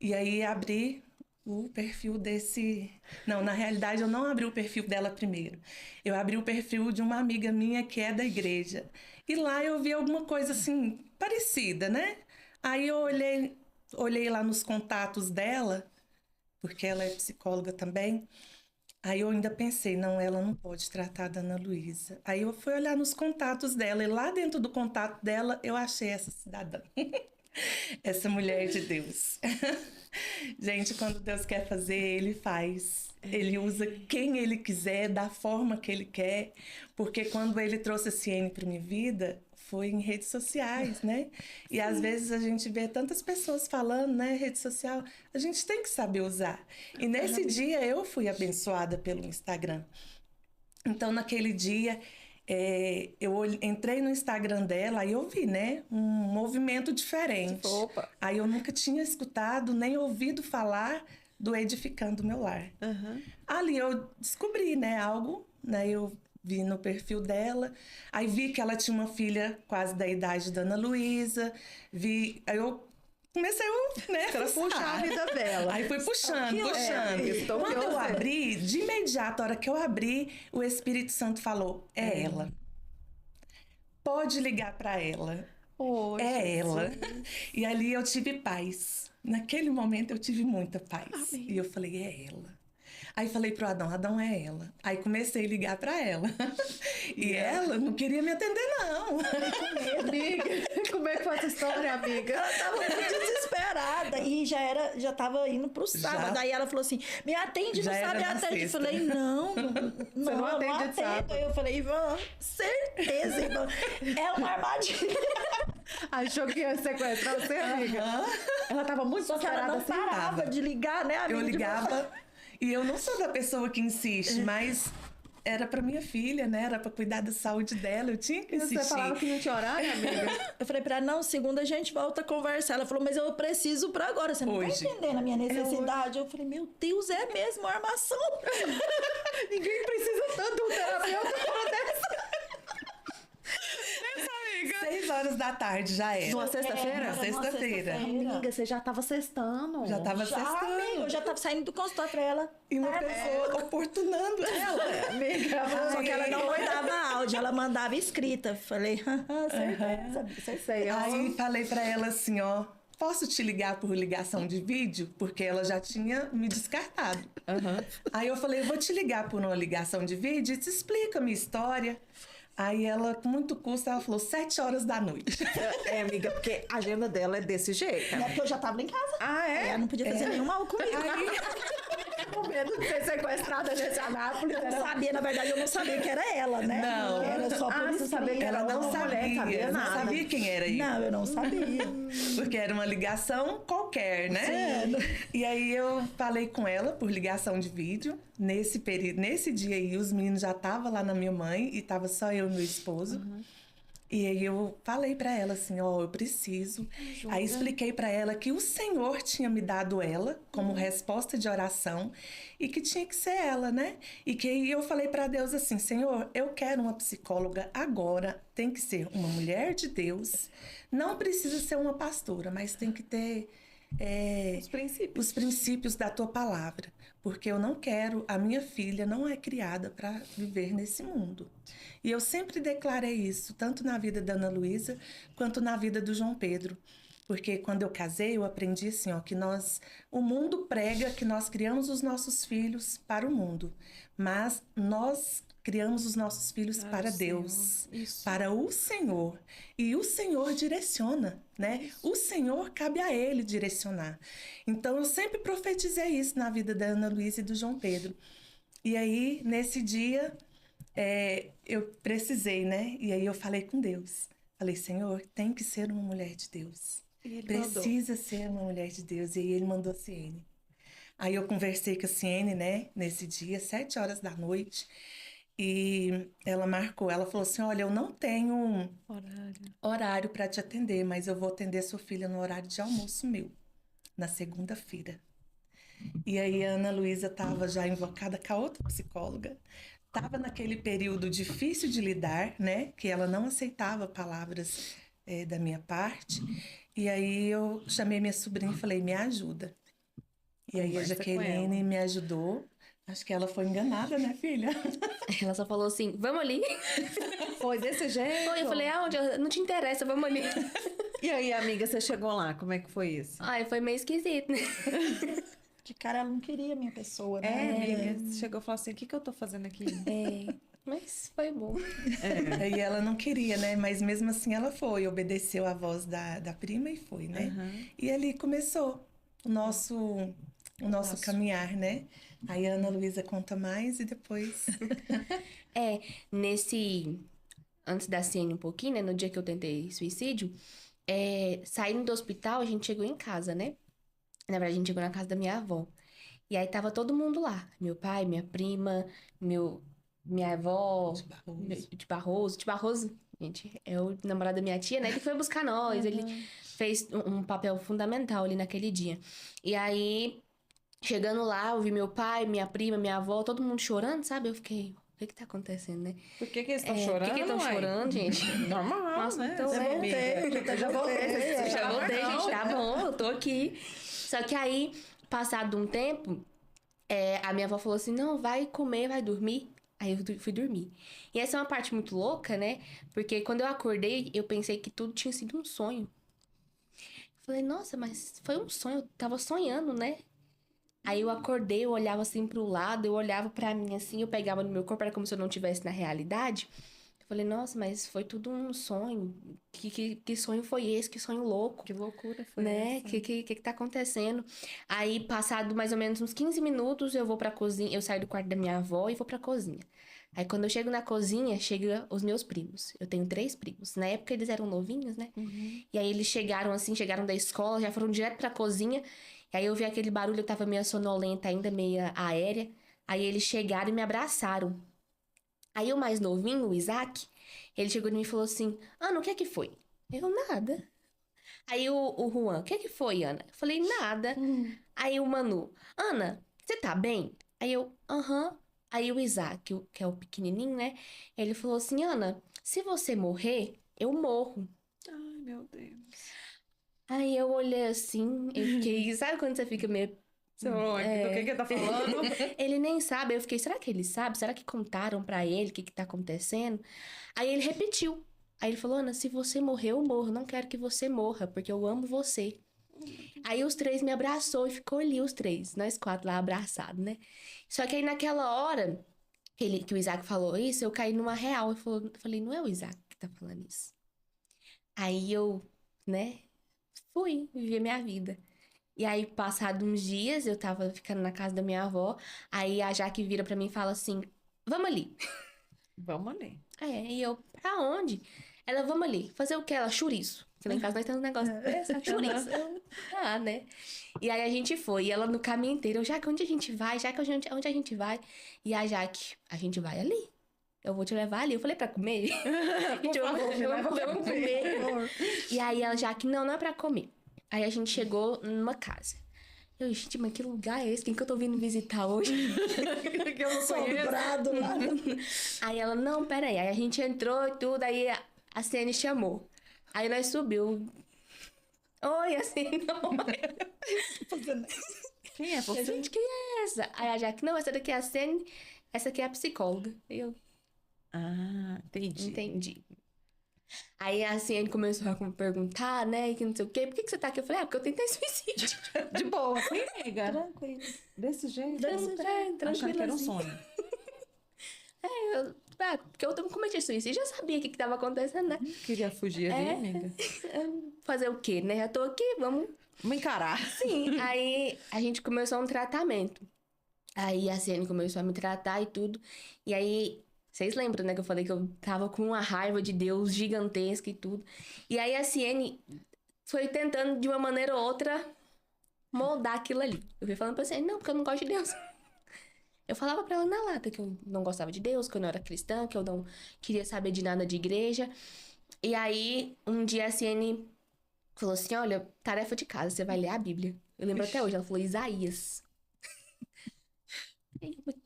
E aí abri o perfil desse... Não, na realidade eu não abri o perfil dela primeiro. Eu abri o perfil de uma amiga minha que é da igreja. E lá eu vi alguma coisa assim, parecida, né? Aí eu olhei lá nos contatos dela, porque ela é psicóloga também. Aí eu ainda pensei, não, ela não pode tratar da Ana Luísa. Aí eu fui olhar nos contatos dela, e lá dentro do contato dela, eu achei essa cidadã. Essa mulher de Deus. Gente, quando Deus quer fazer, Ele faz. Ele usa quem Ele quiser, da forma que Ele quer. Porque quando Ele trouxe a Ciene para minha vida, foi em redes sociais, né? E às vezes a gente vê tantas pessoas falando, né? Rede social, a gente tem que saber usar. E nesse dia eu fui abençoada pelo Instagram. Então, naquele dia, eu entrei no Instagram dela e eu vi, né? Um movimento diferente. Opa. Aí eu nunca tinha escutado, nem ouvido falar do Edificando o Meu Lar. Ali eu descobri, né? Algo, né? Eu vi no perfil dela, aí vi que ela tinha uma filha quase da idade da Ana Luísa, aí eu comecei a, né, puxar a vida dela. Aí fui puxando. Quando eu abri, de imediato, a hora que eu abri, o Espírito Santo falou, é ela. Pode ligar para ela. Ela. E ali eu tive paz. Naquele momento eu tive muita paz. Amém. E eu falei, é ela. Aí falei pro Adão é ela. Aí comecei a ligar pra ela. E ela não queria me atender, não. Amiga, como é que foi essa história, amiga? Ela tava muito desesperada e já tava indo pro sábado. Aí ela falou assim, me atende no sábado, me atende. Eu falei, não atende sábado. Eu falei, Ivan, certeza, Ivan. É uma armadilha. Achou que ia sequestrar você, amiga? Ela tava muito desesperada. Ela não parava de ligar, né, amiga? Eu ligava... E eu não sou da pessoa que insiste, mas era pra minha filha, né? Era pra cuidar da saúde dela, eu tinha que insistir. Você falava que não tinha horário, amiga? Eu falei pra ela, não, segunda a gente volta a conversar. Ela falou, mas eu preciso pra agora, você não tá entendendo a minha necessidade. Eu falei, meu Deus, é mesmo uma armação. Ninguém precisa tanto de um terapeuta como dessa. 6 horas da tarde já era. Numa sexta-feira? Sexta-feira. Amiga, você já tava sextando. Já tava sextando. Amiga, eu já tava saindo do consultório pra ela. E uma pessoa oportunando ela. Amiga, só que ela não mandava áudio, ela mandava escrita. Falei, certeza. Aí falei pra ela assim, ó, posso te ligar por ligação de vídeo? Porque ela já tinha me descartado. Aí eu falei, eu vou te ligar por uma ligação de vídeo e te explico a minha história. Aí ela, com muito custo, ela falou 7 horas da noite. Amiga, porque a agenda dela é desse jeito. Não é porque eu já tava em casa. Ah, é? Ela não podia fazer nenhum mal comigo. Com medo de ser sequestrada nesse Anápolis. Eu não sabia, na verdade, eu não sabia que era ela, né? Não. Era só por você sabia que ela não sabia, não sabia quem era eu. Não, eu não sabia. Porque era uma ligação qualquer, né? Sim. E aí eu falei com ela por ligação de vídeo. Nesse período, nesse dia aí, os meninos já estavam lá na minha mãe e tava só eu e meu esposo. E aí eu falei pra ela assim, ó, eu preciso. Aí expliquei pra ela que o Senhor tinha me dado ela como resposta de oração e que tinha que ser ela, né? E que aí eu falei pra Deus assim, Senhor, eu quero uma psicóloga agora, tem que ser uma mulher de Deus, não precisa ser uma pastora, mas tem que ter os princípios da tua palavra, porque eu não quero, a minha filha não é criada para viver nesse mundo. E eu sempre declarei isso, tanto na vida da Ana Luísa, quanto na vida do João Pedro. Porque quando eu casei, eu aprendi assim, ó, que o mundo prega que nós criamos os nossos filhos para o mundo, mas nós criamos os nossos filhos para Deus, para o Senhor. E o Senhor direciona, né? O Senhor, cabe a Ele direcionar. Então, eu sempre profetizei isso na vida da Ana Luísa e do João Pedro. E aí, nesse dia, eu precisei, né? E aí eu falei com Deus. Falei, Senhor, tem que ser uma mulher de Deus. Precisa ser uma mulher de Deus. E aí ele mandou a Ciene. Aí eu conversei com a Ciene, né? Nesse dia, 7 horas da noite. E ela marcou, ela falou assim, olha, eu não tenho horário para te atender, mas eu vou atender sua filha no horário de almoço meu, na segunda-feira. E aí a Ana Luísa estava já invocada com a outra psicóloga, estava naquele período difícil de lidar, né, que ela não aceitava palavras da minha parte, e aí eu chamei minha sobrinha e falei, me ajuda. E aí a Jaqueline me ajudou. Acho que ela foi enganada, né, filha? Ela só falou assim, vamos ali. Foi desse jeito? Foi, eu falei, aonde? Não te interessa, vamos ali. E aí, amiga, você chegou lá, como é que foi isso? Ai, foi meio esquisito, né? De cara, ela não queria a minha pessoa, né? Amiga, você chegou e falou assim, o que eu tô fazendo aqui? Mas foi bom. E ela não queria, né? Mas mesmo assim ela foi, obedeceu a voz da prima e foi, né? Uhum. E ali começou o nosso caminhar, né? Aí a Ana Luísa conta mais e depois... Antes da Ciene um pouquinho, né? No dia que eu tentei suicídio, saindo do hospital, a gente chegou em casa, né? Na verdade, a gente chegou na casa da minha avó. E aí tava todo mundo lá. Meu pai, minha prima, minha avó... De Barroso, gente, é o namorado da minha tia, né? Ele foi buscar nós, ele fez um papel fundamental ali naquele dia. E aí... Chegando lá, eu vi meu pai, minha prima, minha avó, todo mundo chorando, sabe? Eu fiquei, o que tá acontecendo, né? Por que eles estão chorando? Por que eles estão chorando, gente? Normal, nossa, né? Então, Já voltei, gente, tá bom, eu tô aqui. Só que aí, passado um tempo, a minha avó falou assim, não, vai comer, vai dormir. Aí eu fui dormir. E essa é uma parte muito louca, né? Porque quando eu acordei, eu pensei que tudo tinha sido um sonho. Falei, nossa, mas foi um sonho, eu tava sonhando, né? Aí eu acordei, eu olhava assim pro lado, eu olhava pra mim assim, eu pegava no meu corpo, era como se eu não estivesse na realidade. Eu falei, nossa, mas foi tudo um sonho. Que sonho foi esse? Que sonho louco. Que loucura foi né? essa? Que tá acontecendo? Aí, passado mais ou menos uns 15 minutos, eu vou pra cozinha, eu saio do quarto da minha avó e vou pra cozinha. Aí, quando eu chego na cozinha, chegam os meus primos. Eu tenho 3 primos. Na época, eles eram novinhos, né? Uhum. E aí, eles chegaram da escola, já foram direto pra cozinha. E aí, eu vi aquele barulho, eu tava meio sonolenta ainda, meio aérea. Aí, eles chegaram e me abraçaram. Aí, o mais novinho, o Isaac, ele chegou em mim e falou assim, Ana, o que é que foi? Eu, nada. Aí, o Juan, o que é que foi, Ana? Eu falei, nada. Aí, o Manu, Ana, você tá bem? Aí, eu, aham. Aí o Isaac, que é o pequenininho, né? Ele falou assim, Ana, se você morrer, eu morro. Ai, meu Deus. Aí eu olhei assim, eu fiquei... Sabe quando você fica meio... Você falou, do que ele tá falando? Ele nem sabe. Eu fiquei, será que ele sabe? Será que contaram pra ele o que tá acontecendo? Aí ele repetiu. Aí ele falou, Ana, se você morrer, eu morro. Não quero que você morra, porque eu amo você. Aí os 3 me abraçou e ficou ali os 3, nós 4 lá abraçados, né? Só que aí naquela hora que o Isaac falou isso, eu caí numa real. Eu falei, não é o Isaac que tá falando isso. Aí eu, né, fui viver minha vida. E aí, passados uns dias, eu tava ficando na casa da minha avó, aí a Jaque vira pra mim e fala assim, vamos ali. Vamos ali. E eu, pra onde? Ela, vamos ali. Fazer o quê? Ela, chouriço. Porque lá em casa nós temos um negócio desse, chouriço. Né? E aí a gente foi. E ela no caminho inteiro, eu, Jaque, onde a gente vai? Jaque, onde a gente vai? E a Jaque, a gente vai ali. Eu vou te levar ali. Eu falei, pra comer? Eu vou comer. E aí ela, Jaque, não é pra comer. Aí a gente chegou numa casa. Eu, gente, mas que lugar é esse? Quem que eu tô vindo visitar hoje? Que eu não Sobrado lá. Aí ela, não, peraí. Aí a gente entrou e tudo, aí a Ciene chamou. Aí nós subiu. Oi, assim, não. Quem é você? Gente, quem é essa? Aí a Jaque, não, essa daqui é a Ciene, essa aqui é a psicóloga. Eu, entendi. Aí a Ciene começou a me perguntar, né, que não sei o quê. Por que você tá aqui? Eu falei, porque eu tentei suicídio. De boa, amiga. Tranquilo. Desse jeito? Tranquilo. Achando que era um sonho. porque eu cometi suicídio, já sabia o que tava acontecendo, né? Queria fugir ali, amiga. Fazer o quê, né? Eu tô aqui, vamos encarar. Sim, aí a gente começou um tratamento. Aí a Ciene começou a me tratar e tudo. E aí, vocês lembram, né, que eu falei que eu tava com uma raiva de Deus gigantesca e tudo. E aí a Ciene foi tentando, de uma maneira ou outra, moldar aquilo ali. Eu fui falando pra Ciene, não, porque eu não gosto de Deus. Eu falava pra ela na lata que eu não gostava de Deus, que eu não era cristã, que eu não queria saber de nada de igreja. E aí, um dia a Ciene falou assim, olha, tarefa de casa, você vai ler a Bíblia. Eu lembro até hoje, ela falou Isaías.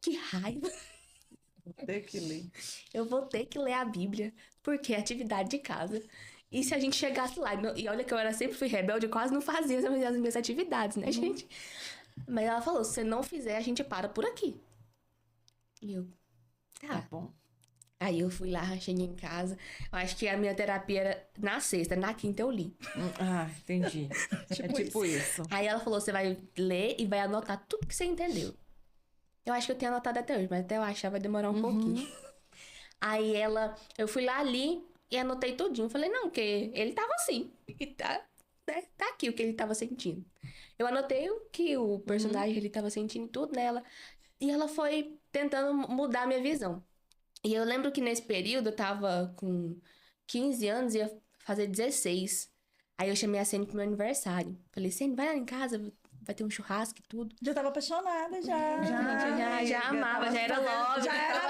Que raiva. Vou ter que ler. Eu vou ter que ler a Bíblia, porque é atividade de casa. E se a gente chegasse lá, e olha que eu sempre fui rebelde, eu quase não fazia as minhas atividades, né, gente? Mas ela falou, se você não fizer, a gente para por aqui. E eu, tá bom. Aí eu fui lá, cheguei em casa. Eu acho que a minha terapia era na sexta, na quinta eu li. Entendi. É tipo isso. Aí ela falou, você vai ler e vai anotar tudo que você entendeu. Eu acho que eu tenho anotado até hoje, mas até eu achar vai demorar um pouquinho. Aí eu fui lá, li e anotei tudinho. Falei, não, porque ele tava assim. E tá aqui o que ele tava sentindo. Eu anotei o que o personagem ele tava sentindo e tudo nela. E ela foi tentando mudar a minha visão. E eu lembro que nesse período eu tava com 15 anos e ia fazer 16. Aí eu chamei a Ciene pro meu aniversário. Falei, Ciene, vai lá em casa, vai ter um churrasco e tudo. Já tava apaixonada, já. Já amava, já era love. Já era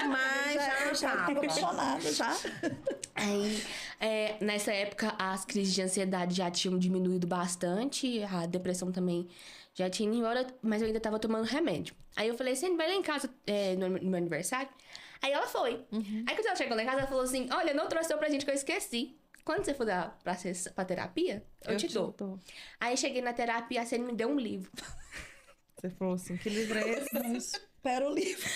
mas já tava apaixonada, já. Aí, nessa época, as crises de ansiedade já tinham diminuído bastante. A depressão também já tinha ido embora, mas eu ainda tava tomando remédio. Aí eu falei, Ciene, vai lá em casa no meu aniversário? Aí ela foi. Aí quando ela chegou lá em casa, ela falou assim, olha, não trouxe seu presente que eu esqueci. Quando você for pra terapia, eu te dou. Aí cheguei na terapia, a Ciene me deu um livro. Você falou assim, que livro é esse? Espera o livro.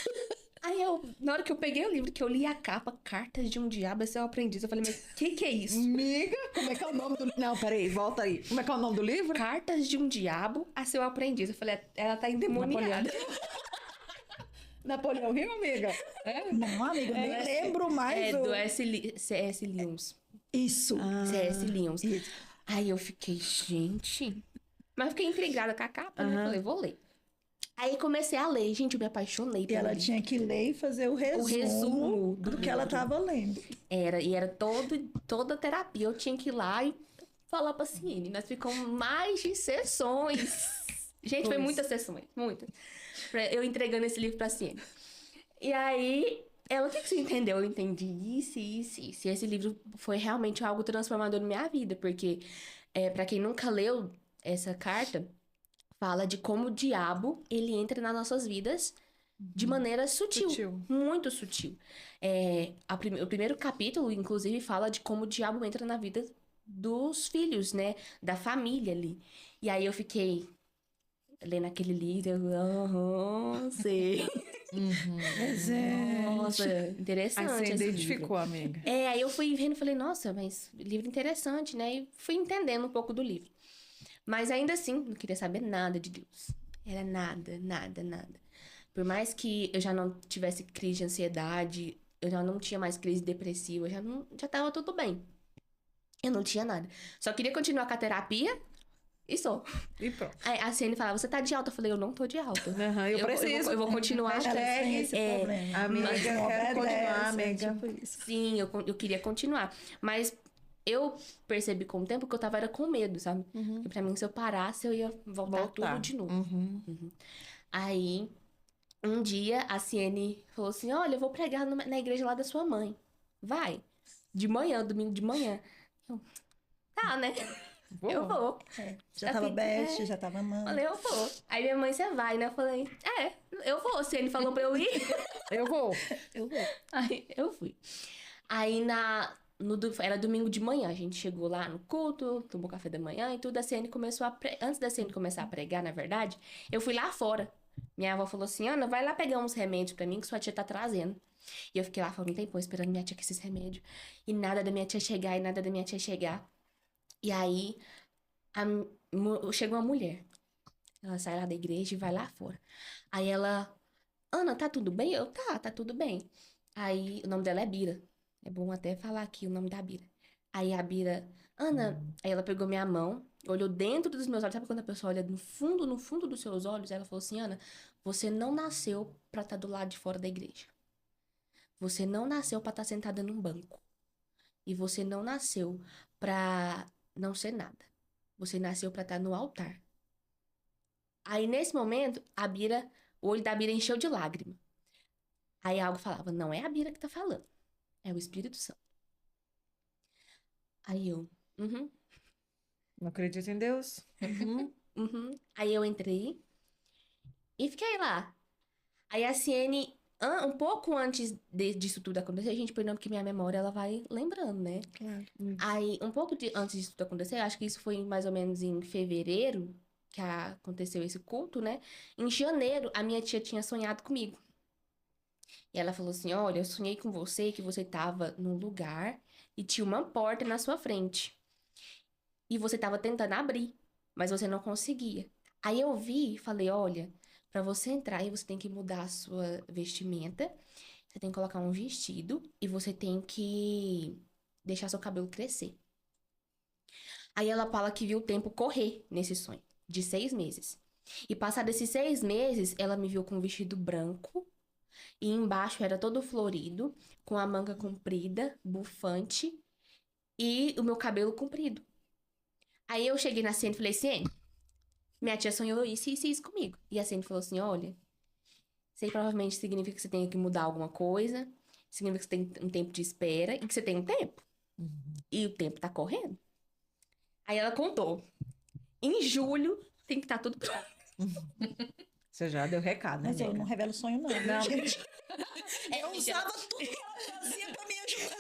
Aí na hora que eu peguei o livro, que eu li a capa, Cartas de um Diabo a Seu Aprendiz, eu falei, mas o que é isso? Amiga, como é que é o nome do livro? Não, peraí, volta aí. Como é que é o nome do livro? Cartas de um Diabo a Seu Aprendiz. Eu falei, ela tá endemoniada. Napoleão Hill, amiga? Não, amiga, eu nem lembro mais. Do C.S. Lewis. Isso. C.S. Lewis. Aí eu fiquei, gente... Mas fiquei intrigada com a capa, né? Falei, vou ler. Aí comecei a ler. Gente, eu me apaixonei pelo E ela livro. tinha que ler e fazer o resumo do que ela tava lendo. Era toda a terapia. Eu tinha que ir lá e falar pra Ciene. Nós ficamos mais de sessões. Gente, foi muitas sessões. Muitas. Eu entregando esse livro pra Ciene. E aí, ela, o que você entendeu? Eu entendi isso. E esse livro foi realmente algo transformador na minha vida. Porque, pra quem nunca leu essa carta, fala de como o diabo, ele entra nas nossas vidas de maneira sutil. Muito sutil. O primeiro capítulo, inclusive, fala de como o diabo entra na vida dos filhos, né? Da família ali. E aí eu fiquei lendo aquele livro, sei. Nossa, interessante. Aí você identificou, amiga. Aí eu fui vendo e falei, nossa, mas livro interessante, né? E fui entendendo um pouco do livro. Mas ainda assim, não queria saber nada de Deus. Era nada. Por mais que eu já não tivesse crise de ansiedade, eu já não tinha mais crise depressiva, já tava tudo bem. Eu não tinha nada. Só queria continuar com a terapia e só. E pronto. Aí a Ciene falava, você tá de alta? Eu falei, eu não tô de alta. Eu preciso. Eu vou continuar. Ela tem esse problema. Amiga, eu quero continuar, amiga. Tipo isso. Sim, eu queria continuar. Mas eu percebi com o tempo que eu tava com medo, sabe? Porque pra mim, se eu parasse, eu ia voltar tudo de novo. Aí, um dia, a Ciene falou assim, olha, eu vou pregar na igreja lá da sua mãe. Vai. De manhã, domingo de manhã. Eu, tá, né? Eu vou. Já tava best, já tava amando. Falei, eu vou. Aí minha mãe, você vai, né? Eu falei, eu vou. Se ele falou pra eu ir, eu vou. Aí eu fui. Aí era domingo de manhã, a gente chegou lá no culto, tomou café da manhã e tudo. A Ciene começou antes da Ciene começar a pregar, na verdade, eu fui lá fora. Minha avó falou assim, Ana, vai lá pegar uns remédios pra mim que sua tia tá trazendo. E eu fiquei lá fora um tempão esperando minha tia com esses remédios. E nada da minha tia chegar. E aí, chega uma mulher. Ela sai lá da igreja e vai lá fora. Aí ela Ana, tá tudo bem? Eu, tá tudo bem. Aí, o nome dela é Bira. É bom até falar aqui o nome da Bira. Aí a Bira, Ana, aí ela pegou minha mão, olhou dentro dos meus olhos. Sabe quando a pessoa olha no fundo dos seus olhos? Ela falou assim, Ana, você não nasceu pra estar do lado de fora da igreja. Você não nasceu pra estar sentada num banco. E você não nasceu pra não ser nada. Você nasceu pra estar no altar. Aí, nesse momento, o olho da Bira encheu de lágrima. Aí algo falava, não é a Bira que tá falando, é o Espírito Santo. Aí eu, Não acredito em Deus? Aí eu entrei e fiquei lá. Aí a Ciene, um pouco antes disso tudo acontecer, a gente perdeu porque minha memória, ela vai lembrando, né? Claro. Aí, um pouco antes disso tudo acontecer, acho que isso foi mais ou menos em fevereiro, que aconteceu esse culto, né? Em janeiro, a minha tia tinha sonhado comigo. E ela falou assim, olha, eu sonhei com você, que você tava num lugar e tinha uma porta na sua frente. E você tava tentando abrir, mas você não conseguia. Aí eu vi e falei, olha, pra você entrar aí, você tem que mudar a sua vestimenta, você tem que colocar um vestido e você tem que deixar seu cabelo crescer. Aí ela fala que viu o tempo correr nesse sonho, de 6 meses. E passado esses 6 meses, ela me viu com um vestido branco, e embaixo era todo florido, com a manga comprida, bufante, e o meu cabelo comprido. Aí eu cheguei na Ciene e falei, Ciene, minha tia sonhou isso e isso comigo. E a Ciene falou assim, olha, isso aí provavelmente significa que você tem que mudar alguma coisa, significa que você tem um tempo de espera e que você tem um tempo. E o tempo tá correndo. Aí ela contou. Em julho tem que estar tudo pronto. Você já deu recado, né? Mas eu não revelo sonho, não. Não. Gente. Eu usava tudo que ela fazia pra me ajudar.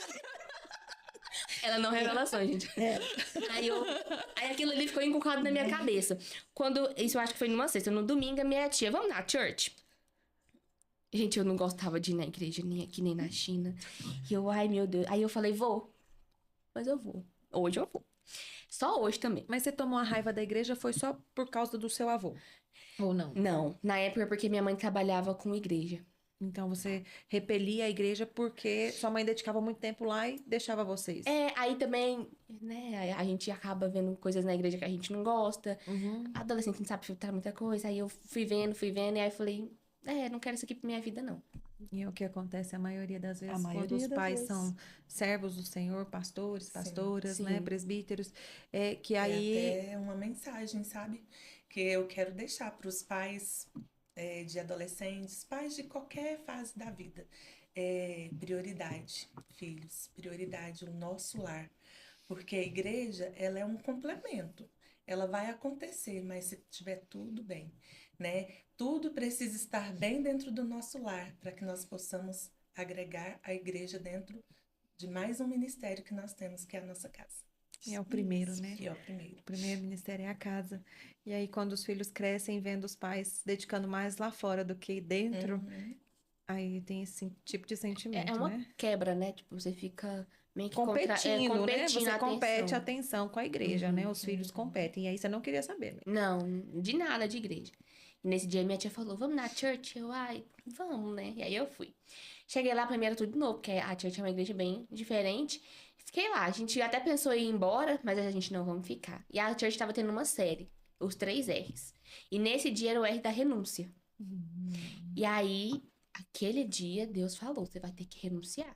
Ela não revela sonho, gente. É. Aí aquilo ali ficou encucado na minha cabeça. Isso eu acho que foi numa sexta. No domingo, a minha tia, vamos na church? Gente, eu não gostava de ir na igreja, nem aqui, nem na China. E eu, ai meu Deus. Aí eu falei, vou. Mas eu vou. Hoje eu vou. Só hoje também. Mas você tomou a raiva da igreja foi só por causa do seu avô? Ou não? Não. Na época é porque minha mãe trabalhava com igreja. Então você repelia a igreja porque sua mãe dedicava muito tempo lá e deixava vocês. Aí também, né, a gente acaba vendo coisas na igreja que a gente não gosta. Adolescente não sabe filtrar muita coisa. Aí eu fui vendo, e aí falei, não quero isso aqui pra minha vida, não. E é o que acontece a maioria das vezes, maioria quando os das pais vezes. são servos do Senhor, pastores, pastoras, sim. né, presbíteros, que É aí... até uma mensagem, sabe? Que eu quero deixar para os pais de adolescentes, pais de qualquer fase da vida. Prioridade, filhos, prioridade, o nosso lar. Porque a igreja, ela é um complemento. Ela vai acontecer, mas se tiver tudo bem, né? Tudo precisa estar bem dentro do nosso lar para que nós possamos agregar a igreja dentro de mais um ministério que nós temos, que é a nossa casa. E é o primeiro, né? Que é o primeiro. O primeiro ministério é a casa. E aí, quando os filhos crescem, vendo os pais se dedicando mais lá fora do que dentro, aí tem esse tipo de sentimento, É uma né? quebra, né? Tipo, você fica meio que Competindo, né? Você a compete a atenção. atenção com a igreja, né? Os filhos competem. E aí você não queria saber, né? Não, de nada de igreja. E nesse dia minha tia falou, vamos na church? Eu, vamos, né? E aí eu fui. Cheguei lá, pra mim era tudo novo, porque a church é uma igreja bem diferente. Fiquei lá, a gente até pensou em ir embora, mas a gente não, vamos ficar. E a church tava tendo uma série, os 3 R's. E nesse dia era o R da renúncia. E aí, aquele dia, Deus falou, você vai ter que renunciar.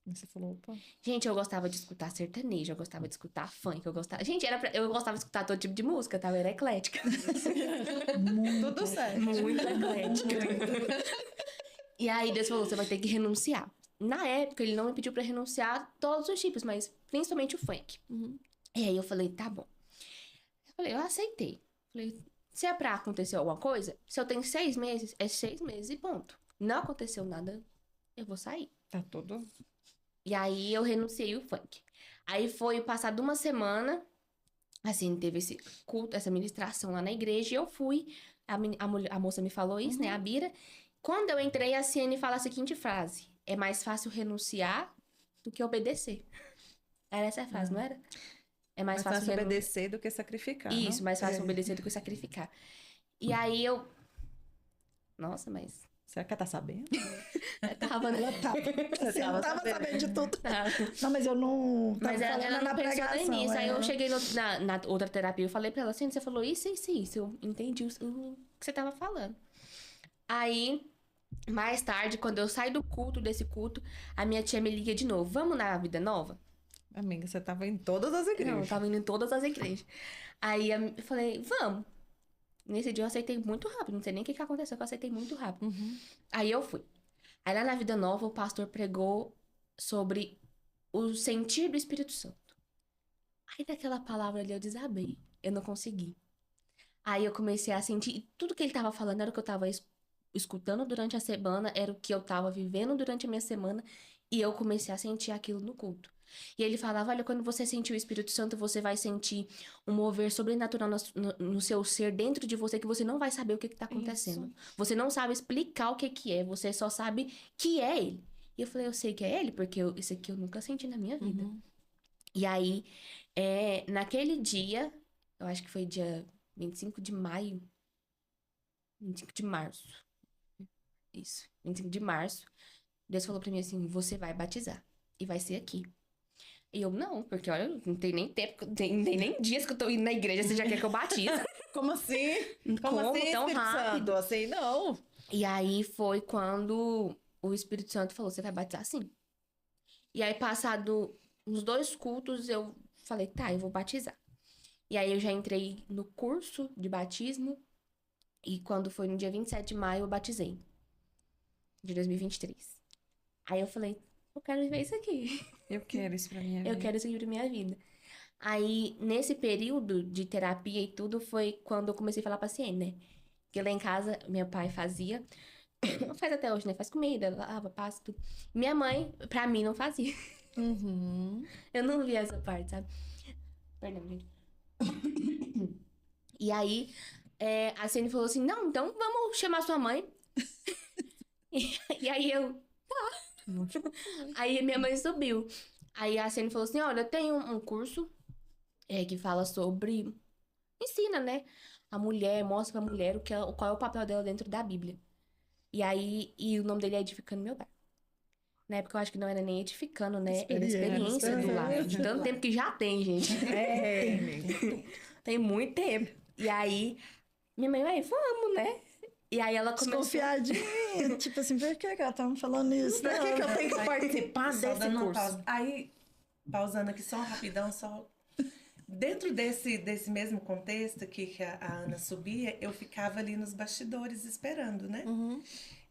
E você falou, opa. Gente, eu gostava de escutar sertanejo, eu gostava de escutar funk, eu gostava... Gente, eu gostava de escutar todo tipo de música, tá? Eu era eclética. Tudo certo. Muito eclética. E aí Deus falou, você vai ter que renunciar. Na época, ele não me pediu pra renunciar a todos os tipos, mas principalmente o funk. E aí eu falei, tá bom. Eu aceitei. Falei, se é pra acontecer alguma coisa, se eu tenho 6 meses, é 6 meses e ponto. Não aconteceu nada, eu vou sair. Tá tudo... E aí eu renunciei o funk. Aí foi passado uma semana, assim, teve esse culto, essa ministração lá na igreja, e eu fui. A moça me falou isso, né? A Bira. Quando eu entrei, a Ciene fala a seguinte frase: é mais fácil renunciar do que obedecer. Era essa a frase, não era? É mais fácil obedecer do que sacrificar. Isso, não? mais fácil obedecer do que sacrificar. E aí eu... Nossa, mas Será que ela tá sabendo? Eu tava, né? Ela tava. Você não tava sabendo de tudo. Tava. Não, mas eu não tava Mas ela falando não na pensou nem pregação. nisso. Aí eu cheguei na outra terapia, eu falei pra ela assim, você falou isso. Eu entendi o que você tava falando. Aí, mais tarde, quando eu saio desse culto, a minha tia me liga de novo. Vamos na Vida Nova? Amiga, você tava em todas as igrejas. Não, eu tava indo em todas as igrejas. Aí eu falei, vamos. Nesse dia eu aceitei muito rápido. Não sei nem o que aconteceu, que eu aceitei muito rápido. Aí eu fui. Aí lá na Vida Nova, o pastor pregou sobre o sentir do Espírito Santo. Aí daquela palavra ali eu desabei. Eu não consegui. Aí eu comecei a sentir. E tudo que ele tava falando era o que eu tava escutando durante a semana, era o que eu tava vivendo durante a minha semana. E eu comecei a sentir aquilo no culto. E ele falava, olha, quando você sentir o Espírito Santo, você vai sentir um mover sobrenatural no seu ser, dentro de você, que você não vai saber o que tá acontecendo. Isso. Você não sabe explicar o que é, você só sabe que é ele. E eu falei, eu sei que é ele, porque isso aqui eu nunca senti na minha vida. E aí, naquele dia, eu acho que foi dia 25 de maio, 25 de março. Isso, 25 de março. Deus falou pra mim assim, você vai batizar. E vai ser aqui. E eu, não, porque olha, não tem nem tempo, não tem nem dias que eu tô indo na igreja, você já quer que eu batize? Como assim? Como assim, tão rápido? Assim, não. E aí foi quando o Espírito Santo falou, você vai batizar sim. E aí, passado uns 2 cultos, eu falei, tá, eu vou batizar. E aí eu já entrei no curso de batismo. E quando foi no dia 27 de maio, eu batizei. De 2023. Aí eu falei, eu quero viver isso aqui. Eu quero isso pra minha vida. Eu quero isso aqui pra minha vida. Aí, nesse período de terapia e tudo, foi quando eu comecei a falar pra Ciene, né? Porque lá em casa, meu pai fazia. Faz até hoje, né? Faz comida, lava, passa, tudo. Minha mãe, pra mim, não fazia. Eu não via essa parte, sabe? Perdão, gente. E aí, a Ciene falou assim, não, então vamos chamar sua mãe. E aí eu, tá. Aí minha mãe subiu. Aí a Ciene falou assim, olha, eu tenho um curso que fala sobre... Ensina, né? A mulher, mostra pra mulher qual é o papel dela dentro da Bíblia. E aí, o nome dele é Edificando Meu Lar. Na época eu acho que não era nem edificando, né? Era experiência do lar. De tanto tempo que já tem, gente. Tem muito tempo. E aí, minha mãe, vamos, né? E aí ela começou... Desconfiadinha. Tipo assim, por que ela tá me falando isso? Por que eu tenho que participar desse curso? Aí, pausando aqui só rapidão, só... Dentro desse mesmo contexto que a Ana subia, eu ficava ali nos bastidores esperando, né?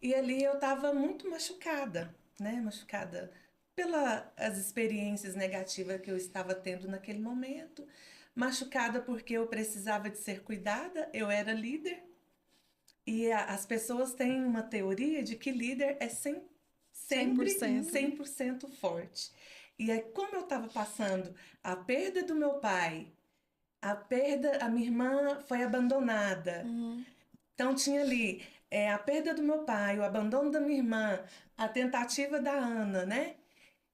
E ali eu tava muito machucada, né? Machucada pelas experiências negativas que eu estava tendo naquele momento. Machucada porque eu precisava de ser cuidada, eu era líder. E as pessoas têm uma teoria de que líder é sempre 100% forte. E aí, como eu estava passando a perda do meu pai, a minha irmã foi abandonada. Então, tinha ali a perda do meu pai, o abandono da minha irmã, a tentativa da Ana, né?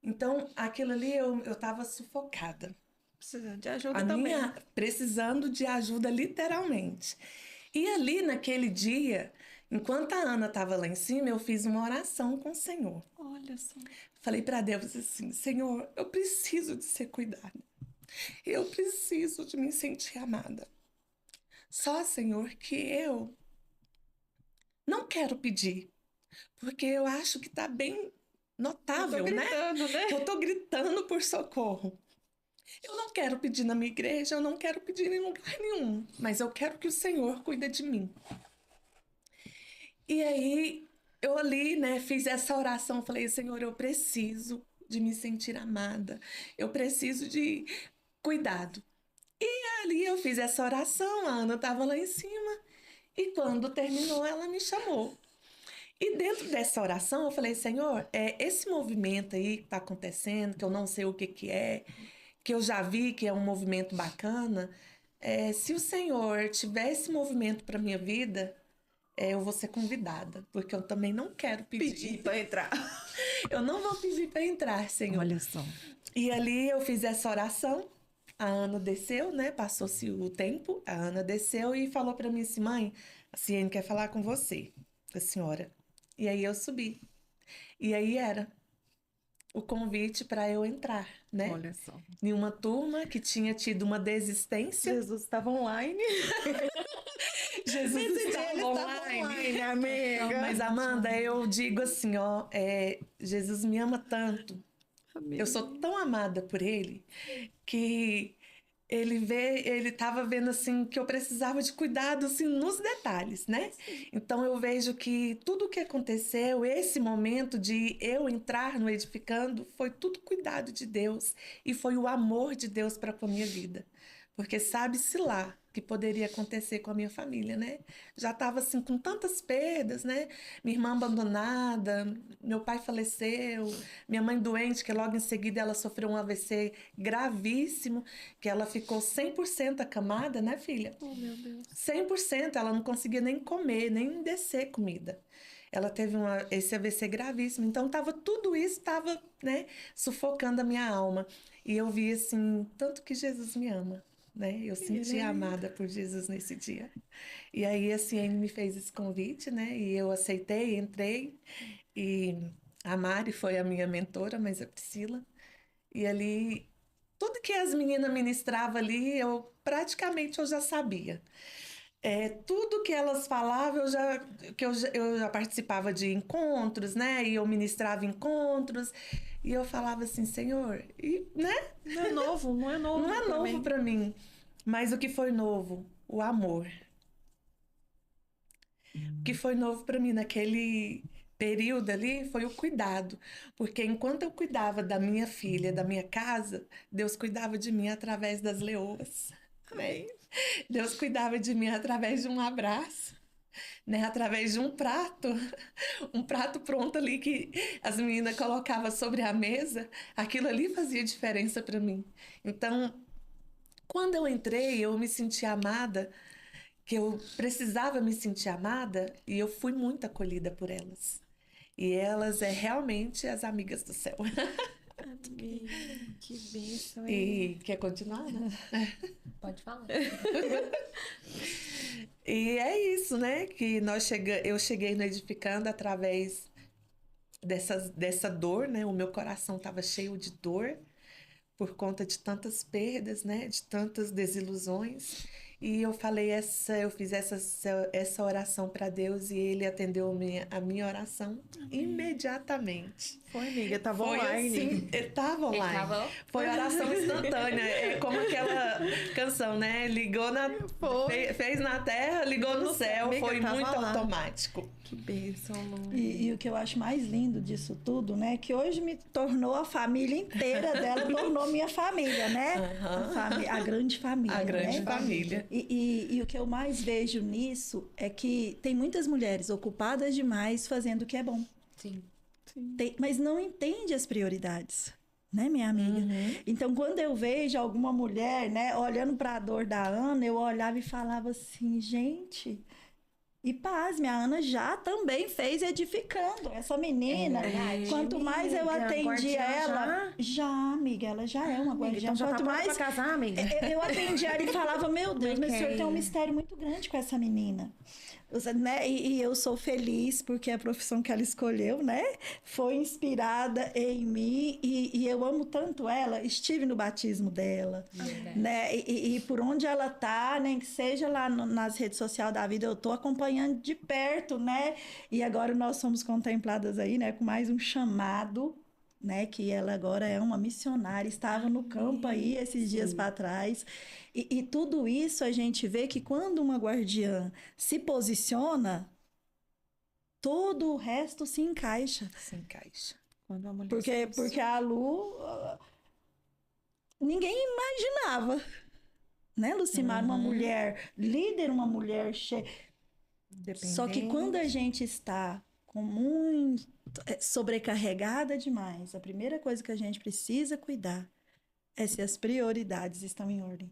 Então, aquilo ali eu estava sufocada. Precisando de ajuda também. Precisando de ajuda, literalmente. E ali, naquele dia, enquanto a Ana estava lá em cima, eu fiz uma oração com o Senhor. Olha só. Falei para Deus assim, Senhor, eu preciso de ser cuidada. Eu preciso de me sentir amada. Só, Senhor, que eu não quero pedir, porque eu acho que está bem notável, né? Eu tô gritando por socorro. Eu não quero pedir na minha igreja, eu não quero pedir em lugar nenhum, mas eu quero que o Senhor cuide de mim. E aí, eu ali, né, fiz essa oração, falei, Senhor, eu preciso de me sentir amada, eu preciso de cuidado. E ali eu fiz essa oração, a Ana estava lá em cima, e quando terminou, ela me chamou. E dentro dessa oração, eu falei, Senhor, esse movimento aí que está acontecendo, que eu não sei o que é, que eu já vi que é um movimento bacana, se o Senhor tiver esse movimento para minha vida, eu vou ser convidada, porque eu também não quero pedir para entrar. Eu não vou pedir para entrar, Senhor. Olha só. E ali eu fiz essa oração, a Ana desceu, né? Passou-se o tempo, a Ana desceu e falou para mim assim, mãe, a Ciene quer falar com você, a senhora. E aí eu subi. E aí era o convite para eu entrar, né? Olha só. Em uma turma que tinha tido uma desistência. Jesus estava online. Jesus estava online, amiga. Mas, Amanda, eu digo assim, ó, Jesus me ama tanto. Amiga. Eu sou tão amada por ele que ele estava vendo assim que eu precisava de cuidado assim nos detalhes, né? Então eu vejo que tudo o que aconteceu, esse momento de eu entrar no Edificando, foi tudo cuidado de Deus e foi o amor de Deus para com a minha vida. Porque sabe-se lá que poderia acontecer com a minha família, né? Já estava assim com tantas perdas, né? Minha irmã abandonada, meu pai faleceu, minha mãe doente, que logo em seguida ela sofreu um AVC gravíssimo, que ela ficou 100% acamada, né, filha? Oh, meu Deus. 100%, ela não conseguia nem comer, nem descer comida. Ela teve esse AVC gravíssimo, então tudo isso estava, né, sufocando a minha alma. E eu vi assim, tanto que Jesus me ama. Né? Eu senti amada por Jesus nesse dia. E aí, assim, ele me fez esse convite, né? E eu aceitei, entrei. E a Mari foi a minha mentora, mas a Priscila. E ali, tudo que as meninas ministravam ali, eu já sabia. Tudo que elas falavam, eu já participava de encontros, né? E eu ministrava encontros. E eu falava assim, Senhor, né? Não é novo. Não é novo para mim. Mas o que foi novo? O amor. O que foi novo para mim naquele período ali foi o cuidado. Porque enquanto eu cuidava da minha filha, da minha casa, Deus cuidava de mim através das leoas. Né? Deus cuidava de mim através de um abraço. Né, através de um prato pronto ali que as meninas colocavam sobre a mesa, aquilo ali fazia diferença para mim. Então, quando eu entrei, eu me senti amada, que eu precisava me sentir amada, e eu fui muito acolhida por elas. E elas realmente as amigas do céu. Que bênção. E quer continuar, né? Pode falar. E é isso, né? Que eu cheguei no Edificando através dessa dor, né? O meu coração estava cheio de dor por conta de tantas perdas, né? De tantas desilusões. E eu fiz essa oração para Deus e Ele atendeu a minha oração imediatamente. Foi, amiga, tava Foi online. Assim, estava online. Foi oração instantânea. É como aquela canção, né? Fez na terra, ligou no céu. Amiga, foi muito automático. Que bênção, Lu. E o que eu acho mais lindo disso tudo, né? Que hoje me tornou a família inteira dela, tornou minha família, né? Uhum. A grande família. A grande né? família. E o que eu mais vejo nisso é que tem muitas mulheres ocupadas demais fazendo o que é bom. Sim. Mas não entende as prioridades, né, minha amiga? Uhum. Então, quando eu vejo alguma mulher, né, olhando para a dor da Ana, eu olhava e falava assim, gente... E pasme, a Ana já também fez Edificando. Essa menina, quanto mais eu atendia ela... Já, amiga, ela já é uma guardiã. Então já quanto tá mais pra casar, amiga? eu atendia ela e falava, meu Deus, mas o senhor tem um mistério muito grande com essa menina. Né? E eu sou feliz porque a profissão que ela escolheu, né, foi inspirada em mim e eu amo tanto ela. Estive no batismo dela, né? E por onde ela tá, nem que seja lá nas redes sociais da vida, eu tô acompanhando de perto, né? E agora nós somos contempladas aí, né, com mais um chamado, né, que ela agora é uma missionária, estava no campo aí esses dias para trás. E tudo isso a gente vê que quando uma guardiã se posiciona, todo o resto se encaixa. Se encaixa. Quando a mulher Porque a Lu, ninguém imaginava, né, Lucimar, uma mulher líder, uma mulher cheia. Só que quando a gente está com muito sobrecarregada demais, a primeira coisa que a gente precisa cuidar é se as prioridades estão em ordem.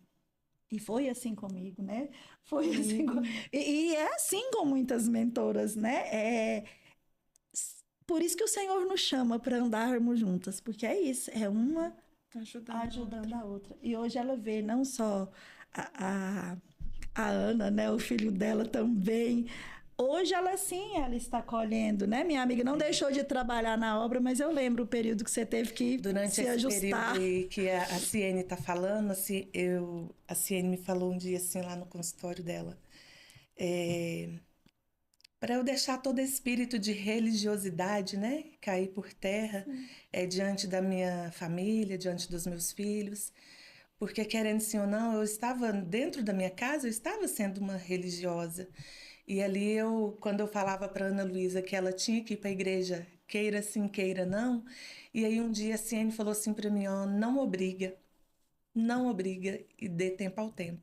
E foi assim comigo, né? Foi assim e é assim com muitas mentoras, né? Por isso que o Senhor nos chama para andarmos juntas, porque é isso, é uma ajudando a outra. E hoje ela vê não só a Ana, né? O filho dela também hoje ela sim, ela está colhendo, né? Minha amiga não deixou de trabalhar na obra, mas eu lembro o período que você teve que durante se esse ajustar. período aí que a Ciene está falando, assim, a Ciene me falou um dia assim lá no consultório dela, para eu deixar todo espírito de religiosidade, né, cair por terra, diante da minha família, diante dos meus filhos, porque querendo sim ou não, eu estava dentro da minha casa, eu estava sendo uma religiosa. E ali quando eu falava para Ana Luísa que ela tinha que ir para a igreja, queira sim, queira não, e aí um dia a Ciene falou assim para mim, ó, não obriga e dê tempo ao tempo.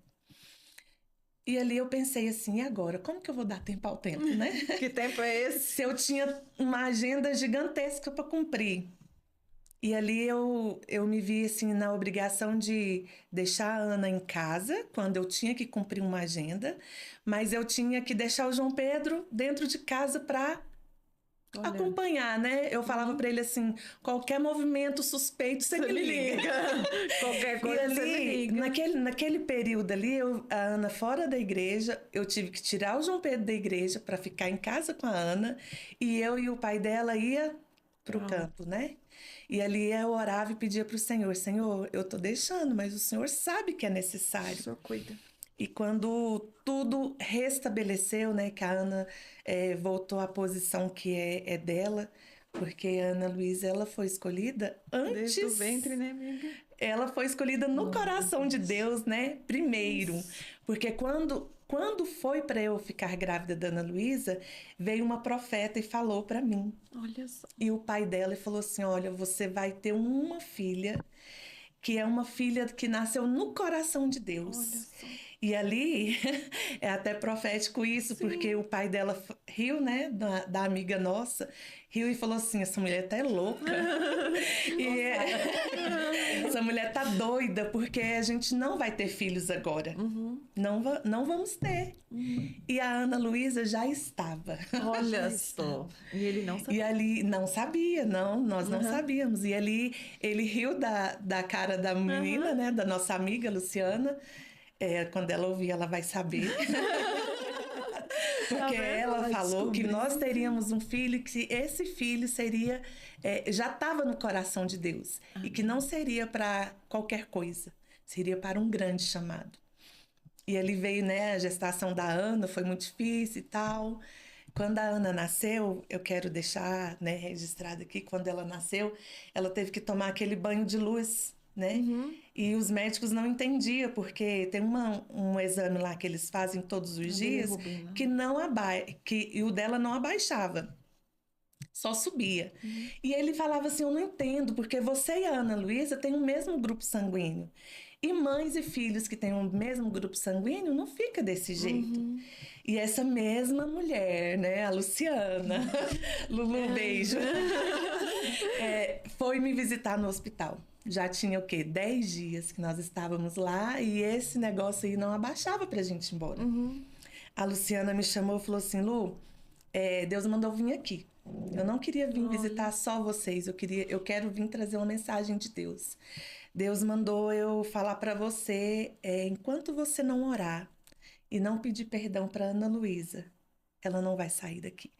E ali eu pensei assim, e agora? Como que eu vou dar tempo ao tempo, né? Que tempo é esse? Se eu tinha uma agenda gigantesca para cumprir. E ali eu me vi assim na obrigação de deixar a Ana em casa, quando eu tinha que cumprir uma agenda, mas eu tinha que deixar o João Pedro dentro de casa para acompanhar, né? Eu falava para ele assim, qualquer movimento suspeito, você me liga. Qualquer coisa ali, você me liga. Naquele período ali, a Ana fora da igreja, eu tive que tirar o João Pedro da igreja para ficar em casa com a Ana, e eu e o pai dela ia pro campo, né? E ali eu orava e pedia para o Senhor, Senhor, eu tô deixando, mas o Senhor sabe que é necessário. O Senhor cuida. E quando tudo restabeleceu, né, que a Ana voltou à posição que é dela, porque a Ana Luísa, ela foi escolhida antes... Desde o ventre, né, amiga? Ela foi escolhida no coração de Deus, né, primeiro. Porque quando foi para eu ficar grávida da Ana Luísa, veio uma profeta e falou para mim. Olha só. E o pai dela falou assim, olha, você vai ter uma filha, que é uma filha que nasceu no coração de Deus. Olha só. E ali, é até profético isso, sim, porque o pai dela riu, né, da amiga nossa, riu e falou assim, essa mulher tá louca. Essa mulher tá doida, porque a gente não vai ter filhos agora. Não vamos ter. E a Ana Luísa já estava. Olha só. E ele não sabia. E ali, não sabia, nós não sabíamos. E ali, ele riu da cara da menina, né, da nossa amiga Luciana. Quando ela ouvir, ela vai saber. Porque ela falou que nós teríamos um filho, que esse filho seria, já estava no coração de Deus. E que não seria para qualquer coisa, seria para um grande chamado. E ali veio, né, a gestação da Ana, foi muito difícil e tal. Quando a Ana nasceu, eu quero deixar, né, registrado aqui, quando ela nasceu, ela teve que tomar aquele banho de luz, né? E os médicos não entendiam, porque tem um exame lá que eles fazem todos os dias que que o dela não abaixava, só subia. E ele falava assim, eu não entendo, porque você e a Ana Luísa têm o mesmo grupo sanguíneo. E mães e filhos que têm o mesmo grupo sanguíneo não fica desse jeito. E essa mesma mulher, né, a Luciana, Lulu, beijo, foi me visitar no hospital. Já tinha o quê? 10 dias que nós estávamos lá e esse negócio aí não abaixava pra gente ir embora. A Luciana me chamou e falou assim, Lu, Deus mandou vir aqui. Eu não queria vir visitar só vocês, eu quero vir trazer uma mensagem de Deus. Deus mandou eu falar pra você, enquanto você não orar e não pedir perdão pra Ana Luísa, ela não vai sair daqui.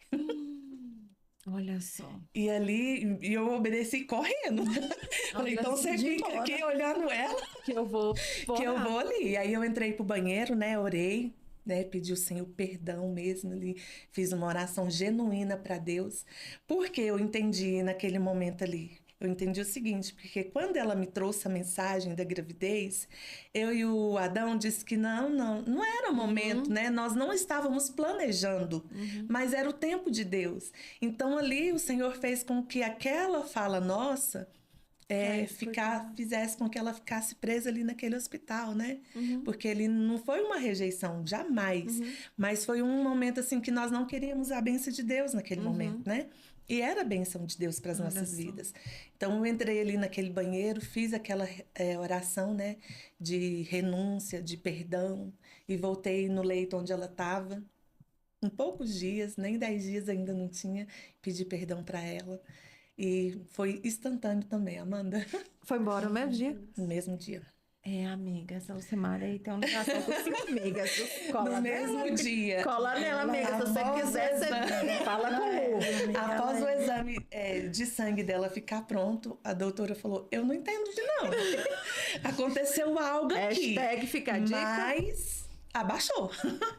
Olha só. E ali, eu obedeci correndo. Falei, então você fica aqui olhando ela. Que eu vou ali. E aí eu entrei pro banheiro, né? Orei, né? Pedi o Senhor perdão mesmo ali. Fiz uma oração genuína para Deus. Porque eu entendi naquele momento ali. Eu entendi o seguinte, porque quando ela me trouxe a mensagem da gravidez, eu e o Adão disse que não era o momento, né? Nós não estávamos planejando, mas era o tempo de Deus. Então ali o Senhor fez com que aquela fala nossa fizesse com que ela ficasse presa ali naquele hospital, né? Porque ele não foi uma rejeição, jamais, mas foi um momento assim que nós não queríamos a bênção de Deus naquele momento, né? E era a bênção de Deus para as nossas vidas. Então, eu entrei ali naquele banheiro, fiz aquela oração, né? De renúncia, de perdão. E voltei no leito onde ela estava. Em poucos dias, nem 10 dias ainda não tinha. Pedi perdão para ela. E foi instantâneo também, Amanda. Foi embora no mesmo dia? No mesmo dia. Amiga, essa Lucimar aí tem uma ligação com sua amiga. No mesmo dia. Cola nela, amiga. Se você quiser, você fala com o Após o exame de sangue dela ficar pronto, a doutora falou, eu não entendo de não. Aconteceu algo aqui. Hashtag fica a dica. Mas abaixou.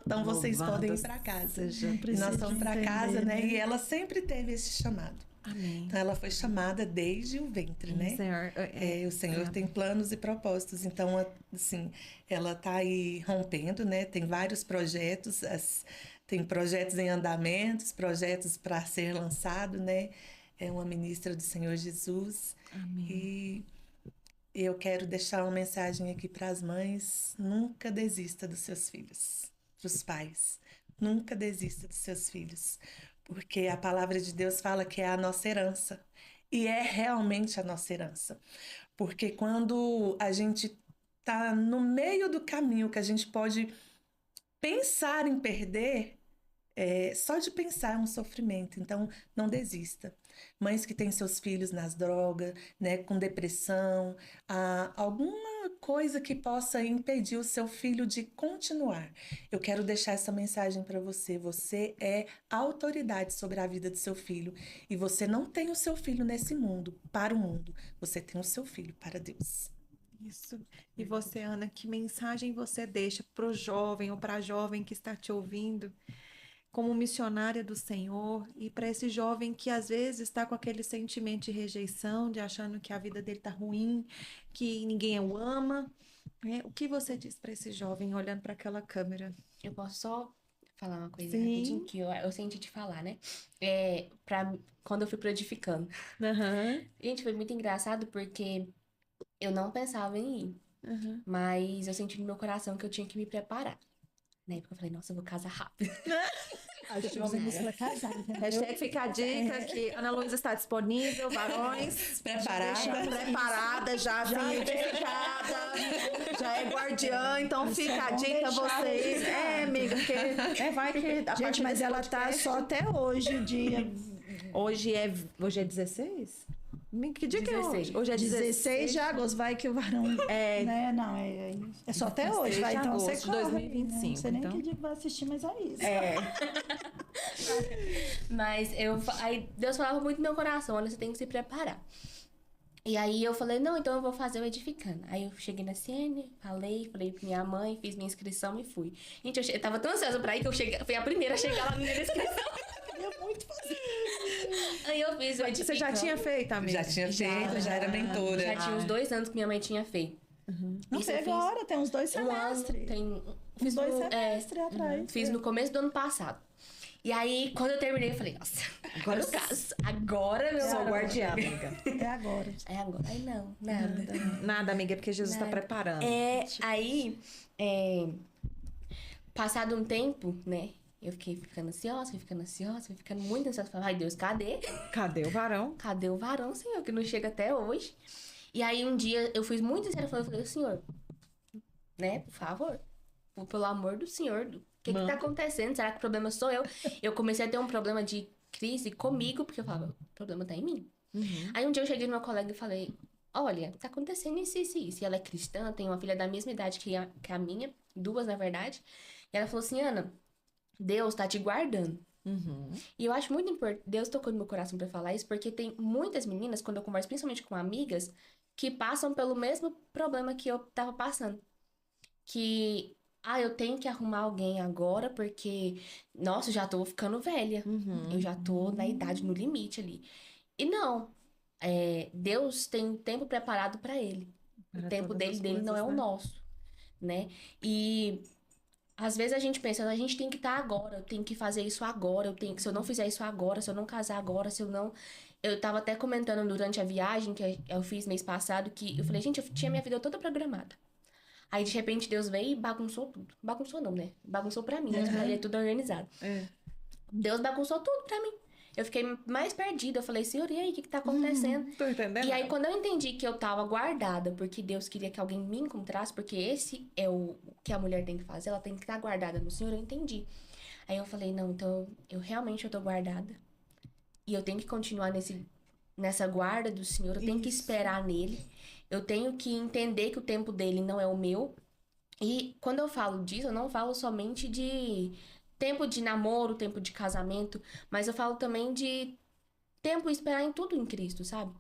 Então vocês podem ir para casa. Nós estamos para casa, né? E ela sempre teve esse chamado. Amém. Então ela foi chamada desde o ventre, né? Senhor, o Senhor tem planos e propósitos. Então, assim, ela está aí rompendo, né? Tem vários projetos, tem projetos em andamentos, projetos para ser lançado, né? É uma ministra do Senhor Jesus. Amém. E eu quero deixar uma mensagem aqui para as mães: nunca desista dos seus filhos, para os pais. Nunca desista dos seus filhos. Porque a palavra de Deus fala que é a nossa herança. E é realmente a nossa herança. Porque quando a gente está no meio do caminho que a gente pode pensar em perder, só de pensar é um sofrimento. Então, não desista. Mães que têm seus filhos nas drogas, né, com depressão, alguma coisa que possa impedir o seu filho de continuar. Eu quero deixar essa mensagem para você. Você é autoridade sobre a vida do seu filho. E você não tem o seu filho nesse mundo, para o mundo. Você tem o seu filho para Deus. Isso. E você, Ana, que mensagem você deixa para o jovem ou para a jovem que está te ouvindo, como missionária do Senhor, e para esse jovem que às vezes está com aquele sentimento de rejeição, de achando que a vida dele está ruim, que ninguém o ama, né? O que você diz para esse jovem olhando para aquela câmera? Eu posso só falar uma coisa Sim. rapidinho que eu senti de falar, né? Quando eu fui pro Edificando. Gente, foi muito engraçado porque eu não pensava em ir. Mas eu senti no meu coração que eu tinha que me preparar. Né? Porque eu falei, nossa, eu vou casar rápido. Acho que vamos para casar. Hashtag fica a dica que Ana Luísa está disponível, varões. Preparada, já certificada, já é guardiã, então fica a dica vocês. Amiga, porque vai que... Gente, mas ela tá só até hoje, dia... Hoje é 16? Que dia 16. Que é hoje? Hoje é 16 de agosto, vai que o varão... né? Não, é só até hoje, vai, então você corre. 2025. Não sei nem então. que dia que vai assistir, mas é isso. Mas aí Deus falava muito no meu coração, olha, você tem que se preparar. E aí eu falei, não, então eu vou fazer o Edificando. Aí eu cheguei na CN, falei pra minha mãe, fiz minha inscrição e fui. Gente, eu tava tão ansiosa pra ir que fui a primeira a chegar lá na minha inscrição. Eu muito fazer. Aí eu fiz o Edificando. Você já tinha feito, amiga? Já tinha feito, já era mentora. Já tinha uns 2 anos que minha mãe tinha feito. Não sei agora, tem uns 2 semestres. Fiz 2 semestres atrás. Fiz no começo do ano passado. E aí, quando eu terminei, eu falei, nossa, agora eu caso. Agora, meu Sou guardiã, amiga. É agora. Aí não, nada. Nada, amiga, porque Jesus está preparando. Aí, passado um tempo, né? Eu fiquei ficando ansiosa, fui ficando muito ansiosa. Falei, ai Deus, cadê? Cadê o varão? Cadê o varão, Senhor, que não chega até hoje? E aí, um dia, eu fui muito sincera, eu falei, Senhor, né, por favor, pelo amor do Senhor, o que tá acontecendo? Será que o problema sou eu? Eu comecei a ter um problema de crise comigo, porque eu falava, o problema tá em mim. Aí um dia eu cheguei no meu colega e falei, olha, tá acontecendo isso. E ela é cristã, tem uma filha da mesma idade que a minha, 2 na verdade. E ela falou assim, Ana, Deus tá te guardando. E eu acho muito importante, Deus tocou no meu coração pra falar isso, porque tem muitas meninas, quando eu converso principalmente com amigas, que passam pelo mesmo problema que eu tava passando. Que, eu tenho que arrumar alguém agora, porque, nossa, eu já tô ficando velha. Eu já tô na idade, no limite ali. E não, Deus tem tempo preparado pra ele. O tempo dele não é o nosso, né? E... às vezes a gente pensa, a gente tem que estar agora, eu tenho que fazer isso agora, se eu não fizer isso agora, se eu não casar agora, se eu não... Eu tava até comentando durante a viagem que eu fiz mês passado, que eu falei, gente, eu tinha minha vida toda programada. Aí, de repente, Deus veio e bagunçou tudo. Bagunçou não, né? Bagunçou pra mim, né? É tudo organizado. Deus bagunçou tudo pra mim. Eu fiquei mais perdida. Eu falei, Senhor, e aí, o que tá acontecendo? Tô entendendo. E aí, quando eu entendi que eu tava guardada, porque Deus queria que alguém me encontrasse, porque esse é o que a mulher tem que fazer, ela tem que estar guardada no Senhor, eu entendi. Aí eu falei, não, então, eu tô guardada. E eu tenho que continuar nessa guarda do Senhor, eu tenho que esperar nele. Eu tenho que entender que o tempo dele não é o meu. E quando eu falo disso, eu não falo somente de tempo de namoro, tempo de casamento, mas eu falo também de tempo esperar em tudo em Cristo, sabe?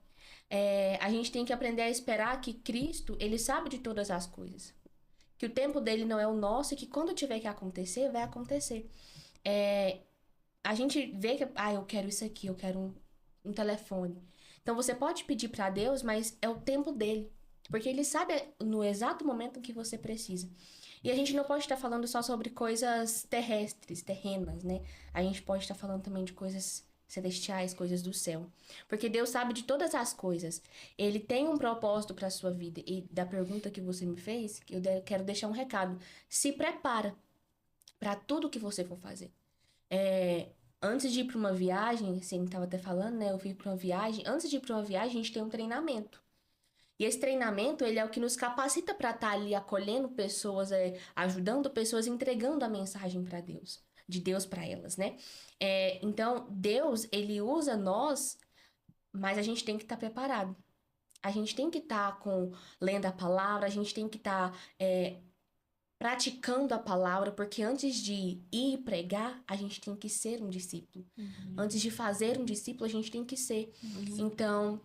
A gente tem que aprender a esperar que Cristo, ele sabe de todas as coisas. Que o tempo dele não é o nosso e que quando tiver que acontecer, vai acontecer. A gente vê que, eu quero isso aqui, eu quero um telefone. Então você pode pedir para Deus, mas é o tempo dele. Porque ele sabe no exato momento que você precisa. E a gente não pode estar falando só sobre coisas terrestres, terrenas, né? A gente pode estar falando também de coisas celestiais, coisas do céu. Porque Deus sabe de todas as coisas. Ele tem um propósito para a sua vida. E da pergunta que você me fez, eu quero deixar um recado. Se prepara para tudo que você for fazer. Antes de ir para uma viagem, assim, estava até falando, né? Eu fui para uma viagem. Antes de ir para uma viagem, a gente tem um treinamento. E esse treinamento, ele é o que nos capacita para estar ali acolhendo pessoas, ajudando pessoas, entregando a mensagem para Deus, de Deus para elas, né? Então, Deus, ele usa nós, mas a gente tem que estar preparado. A gente tem que estar lendo a palavra, a gente tem que estar praticando a palavra, porque antes de ir pregar, a gente tem que ser um discípulo. Antes de fazer um discípulo, a gente tem que ser. Então,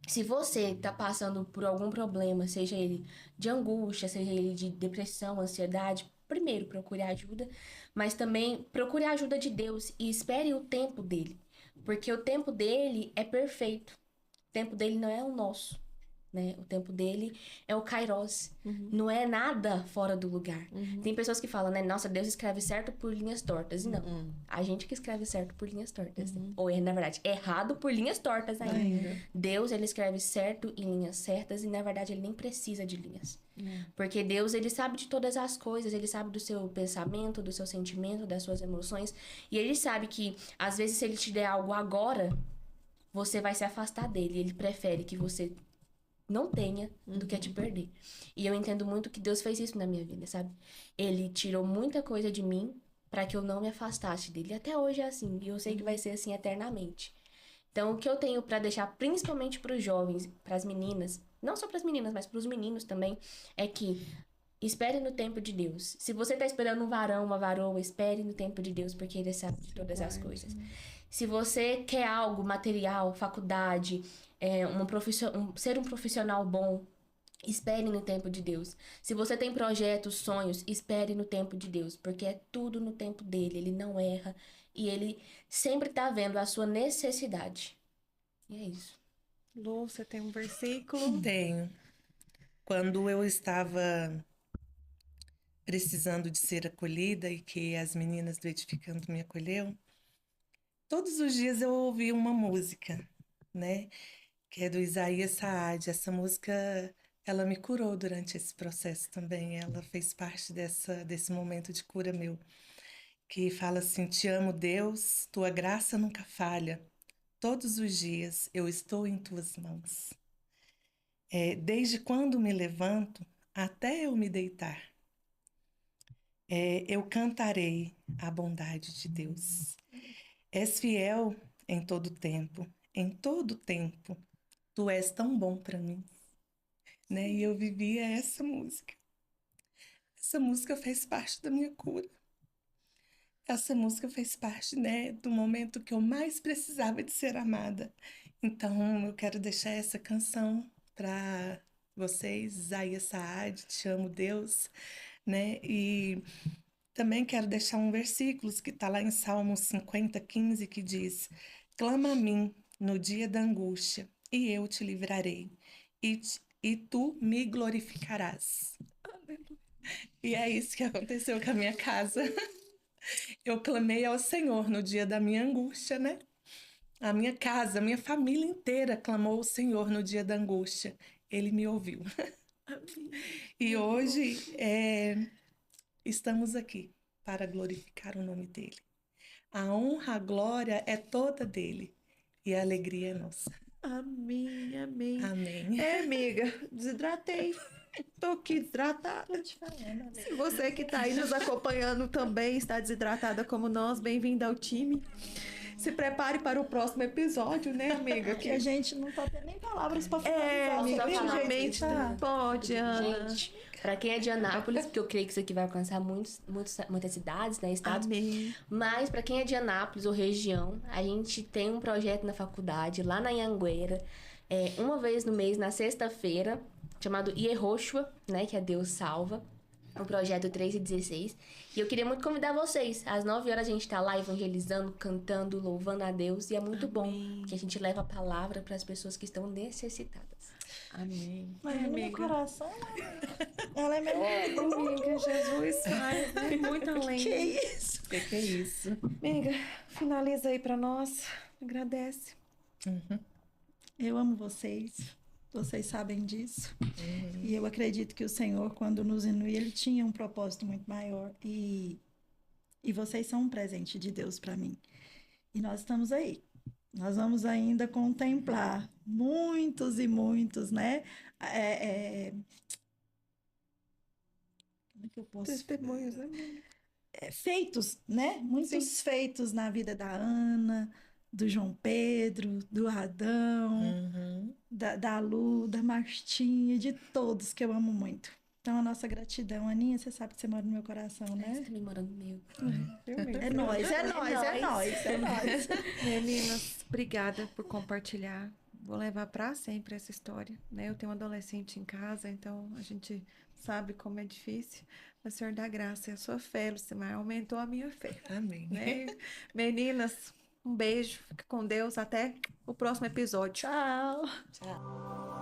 se você está passando por algum problema, seja ele de angústia, seja ele de depressão, ansiedade, primeiro procure ajuda, mas também procure a ajuda de Deus e espere o tempo dele, porque o tempo dele é perfeito. O tempo dele não é o nosso, né? O tempo dele é o Kairos. Não é nada fora do lugar. Tem pessoas que falam, né? Nossa, Deus escreve certo por linhas tortas. Não. A gente que escreve certo por linhas tortas. Ou, na verdade, errado por linhas tortas ainda. Deus, ele escreve certo em linhas certas e, na verdade, ele nem precisa de linhas. Porque Deus, ele sabe de todas as coisas. Ele sabe do seu pensamento, do seu sentimento, das suas emoções. E ele sabe que, às vezes, se ele te der algo agora, você vai se afastar dele. Ele prefere que você não tenha do que te perder. E eu entendo muito que Deus fez isso na minha vida, sabe? Ele tirou muita coisa de mim para que eu não me afastasse dele. Até hoje é assim, e eu sei que vai ser assim eternamente. Então, o que eu tenho para deixar, principalmente para os jovens, para as meninas, não só para as meninas, mas para os meninos também, é que espere no tempo de Deus. Se você tá esperando um varão, uma varoa, espere no tempo de Deus, porque ele sabe de todas as coisas. Se você quer algo material, faculdade, ser um profissional bom, espere no tempo de Deus. Se você tem projetos, sonhos, espere no tempo de Deus, porque é tudo no tempo dele. Ele não erra e ele sempre tá vendo a sua necessidade. E é isso. Lu, você tem um versículo? Tenho. Quando eu estava precisando de ser acolhida e que as meninas do Edificando me acolheu, todos os dias eu ouvi uma música, né? Que é do Isaías Saad. Essa música, ela me curou durante esse processo também. Ela fez parte desse momento de cura meu. Que fala assim: te amo, Deus, tua graça nunca falha. Todos os dias eu estou em tuas mãos. Desde quando me levanto até eu me deitar, eu cantarei a bondade de Deus. És fiel em todo tempo. Em todo tempo, tu és tão bom para mim, né? E eu vivia essa música. Essa música fez parte da minha cura. Essa música fez parte, né, do momento que eu mais precisava de ser amada. Então, eu quero deixar essa canção para vocês, Isaías Saad, Te Amo, Deus, né? E também quero deixar um versículo que está lá em Salmos 50:15, que diz: clama a mim no dia da angústia, e eu te livrarei, e tu me glorificarás. E é isso que aconteceu com a minha casa. Eu clamei ao Senhor no dia da minha angústia, né? A minha casa, a minha família inteira clamou ao Senhor no dia da angústia. Ele me ouviu. E hoje estamos aqui para glorificar o nome dele. A honra, a glória é toda dele. E a alegria é nossa. Amém, amém. Amém. Amiga, desidratei. Tô aqui desidratada. Se você que tá aí nos acompanhando também está desidratada como nós, bem-vinda ao time. se prepare para o próximo episódio, né, amiga? Que a gente não tá tendo nem palavras para finalizar. Amiga, gente, pode, Ana. Gente, pra quem é de Anápolis, porque eu creio que isso aqui vai alcançar muitas cidades, né, estados. Amém. Mas pra quem é de Anápolis ou região, a gente tem um projeto na faculdade, lá na Anhanguera, uma vez no mês, na sexta-feira, chamado Iehoshua, né, que é Deus Salva. O projeto 3:16. E eu queria muito convidar vocês. Às 9 horas a gente tá lá evangelizando, cantando, louvando a Deus. E é muito bom que a gente leva a palavra para as pessoas que estão necessitadas. Amém. Mas no meu coração, ela é meu amiga. Jesus faz, né? Muito além. Que é isso? Que é isso? Amiga, finaliza aí pra nós. Agradece. Eu amo vocês. Vocês sabem disso. E eu acredito que o Senhor, quando nos uniu, ele tinha um propósito muito maior. E vocês são um presente de Deus para mim. E nós estamos aí. Nós vamos ainda contemplar muitos e muitos, né? Como é que eu posso... Testemunhos, né? Feitos, né? Muitos feitos na vida da Ana, do João Pedro, do Adão, da Lu, da Martinha, de todos que eu amo muito. Então, a nossa gratidão. Aninha, você sabe que você mora no meu coração, né? Você também mora no meu. É nóis. Meninas, obrigada por compartilhar. Vou levar para sempre essa história, né? Eu tenho um adolescente em casa, então a gente sabe como é difícil. Mas o Senhor dá graça e a sua fé, Lucimar, aumentou a minha fé. Amém. Né? Meninas, um beijo, fique com Deus, até o próximo episódio. Tchau. Tchau.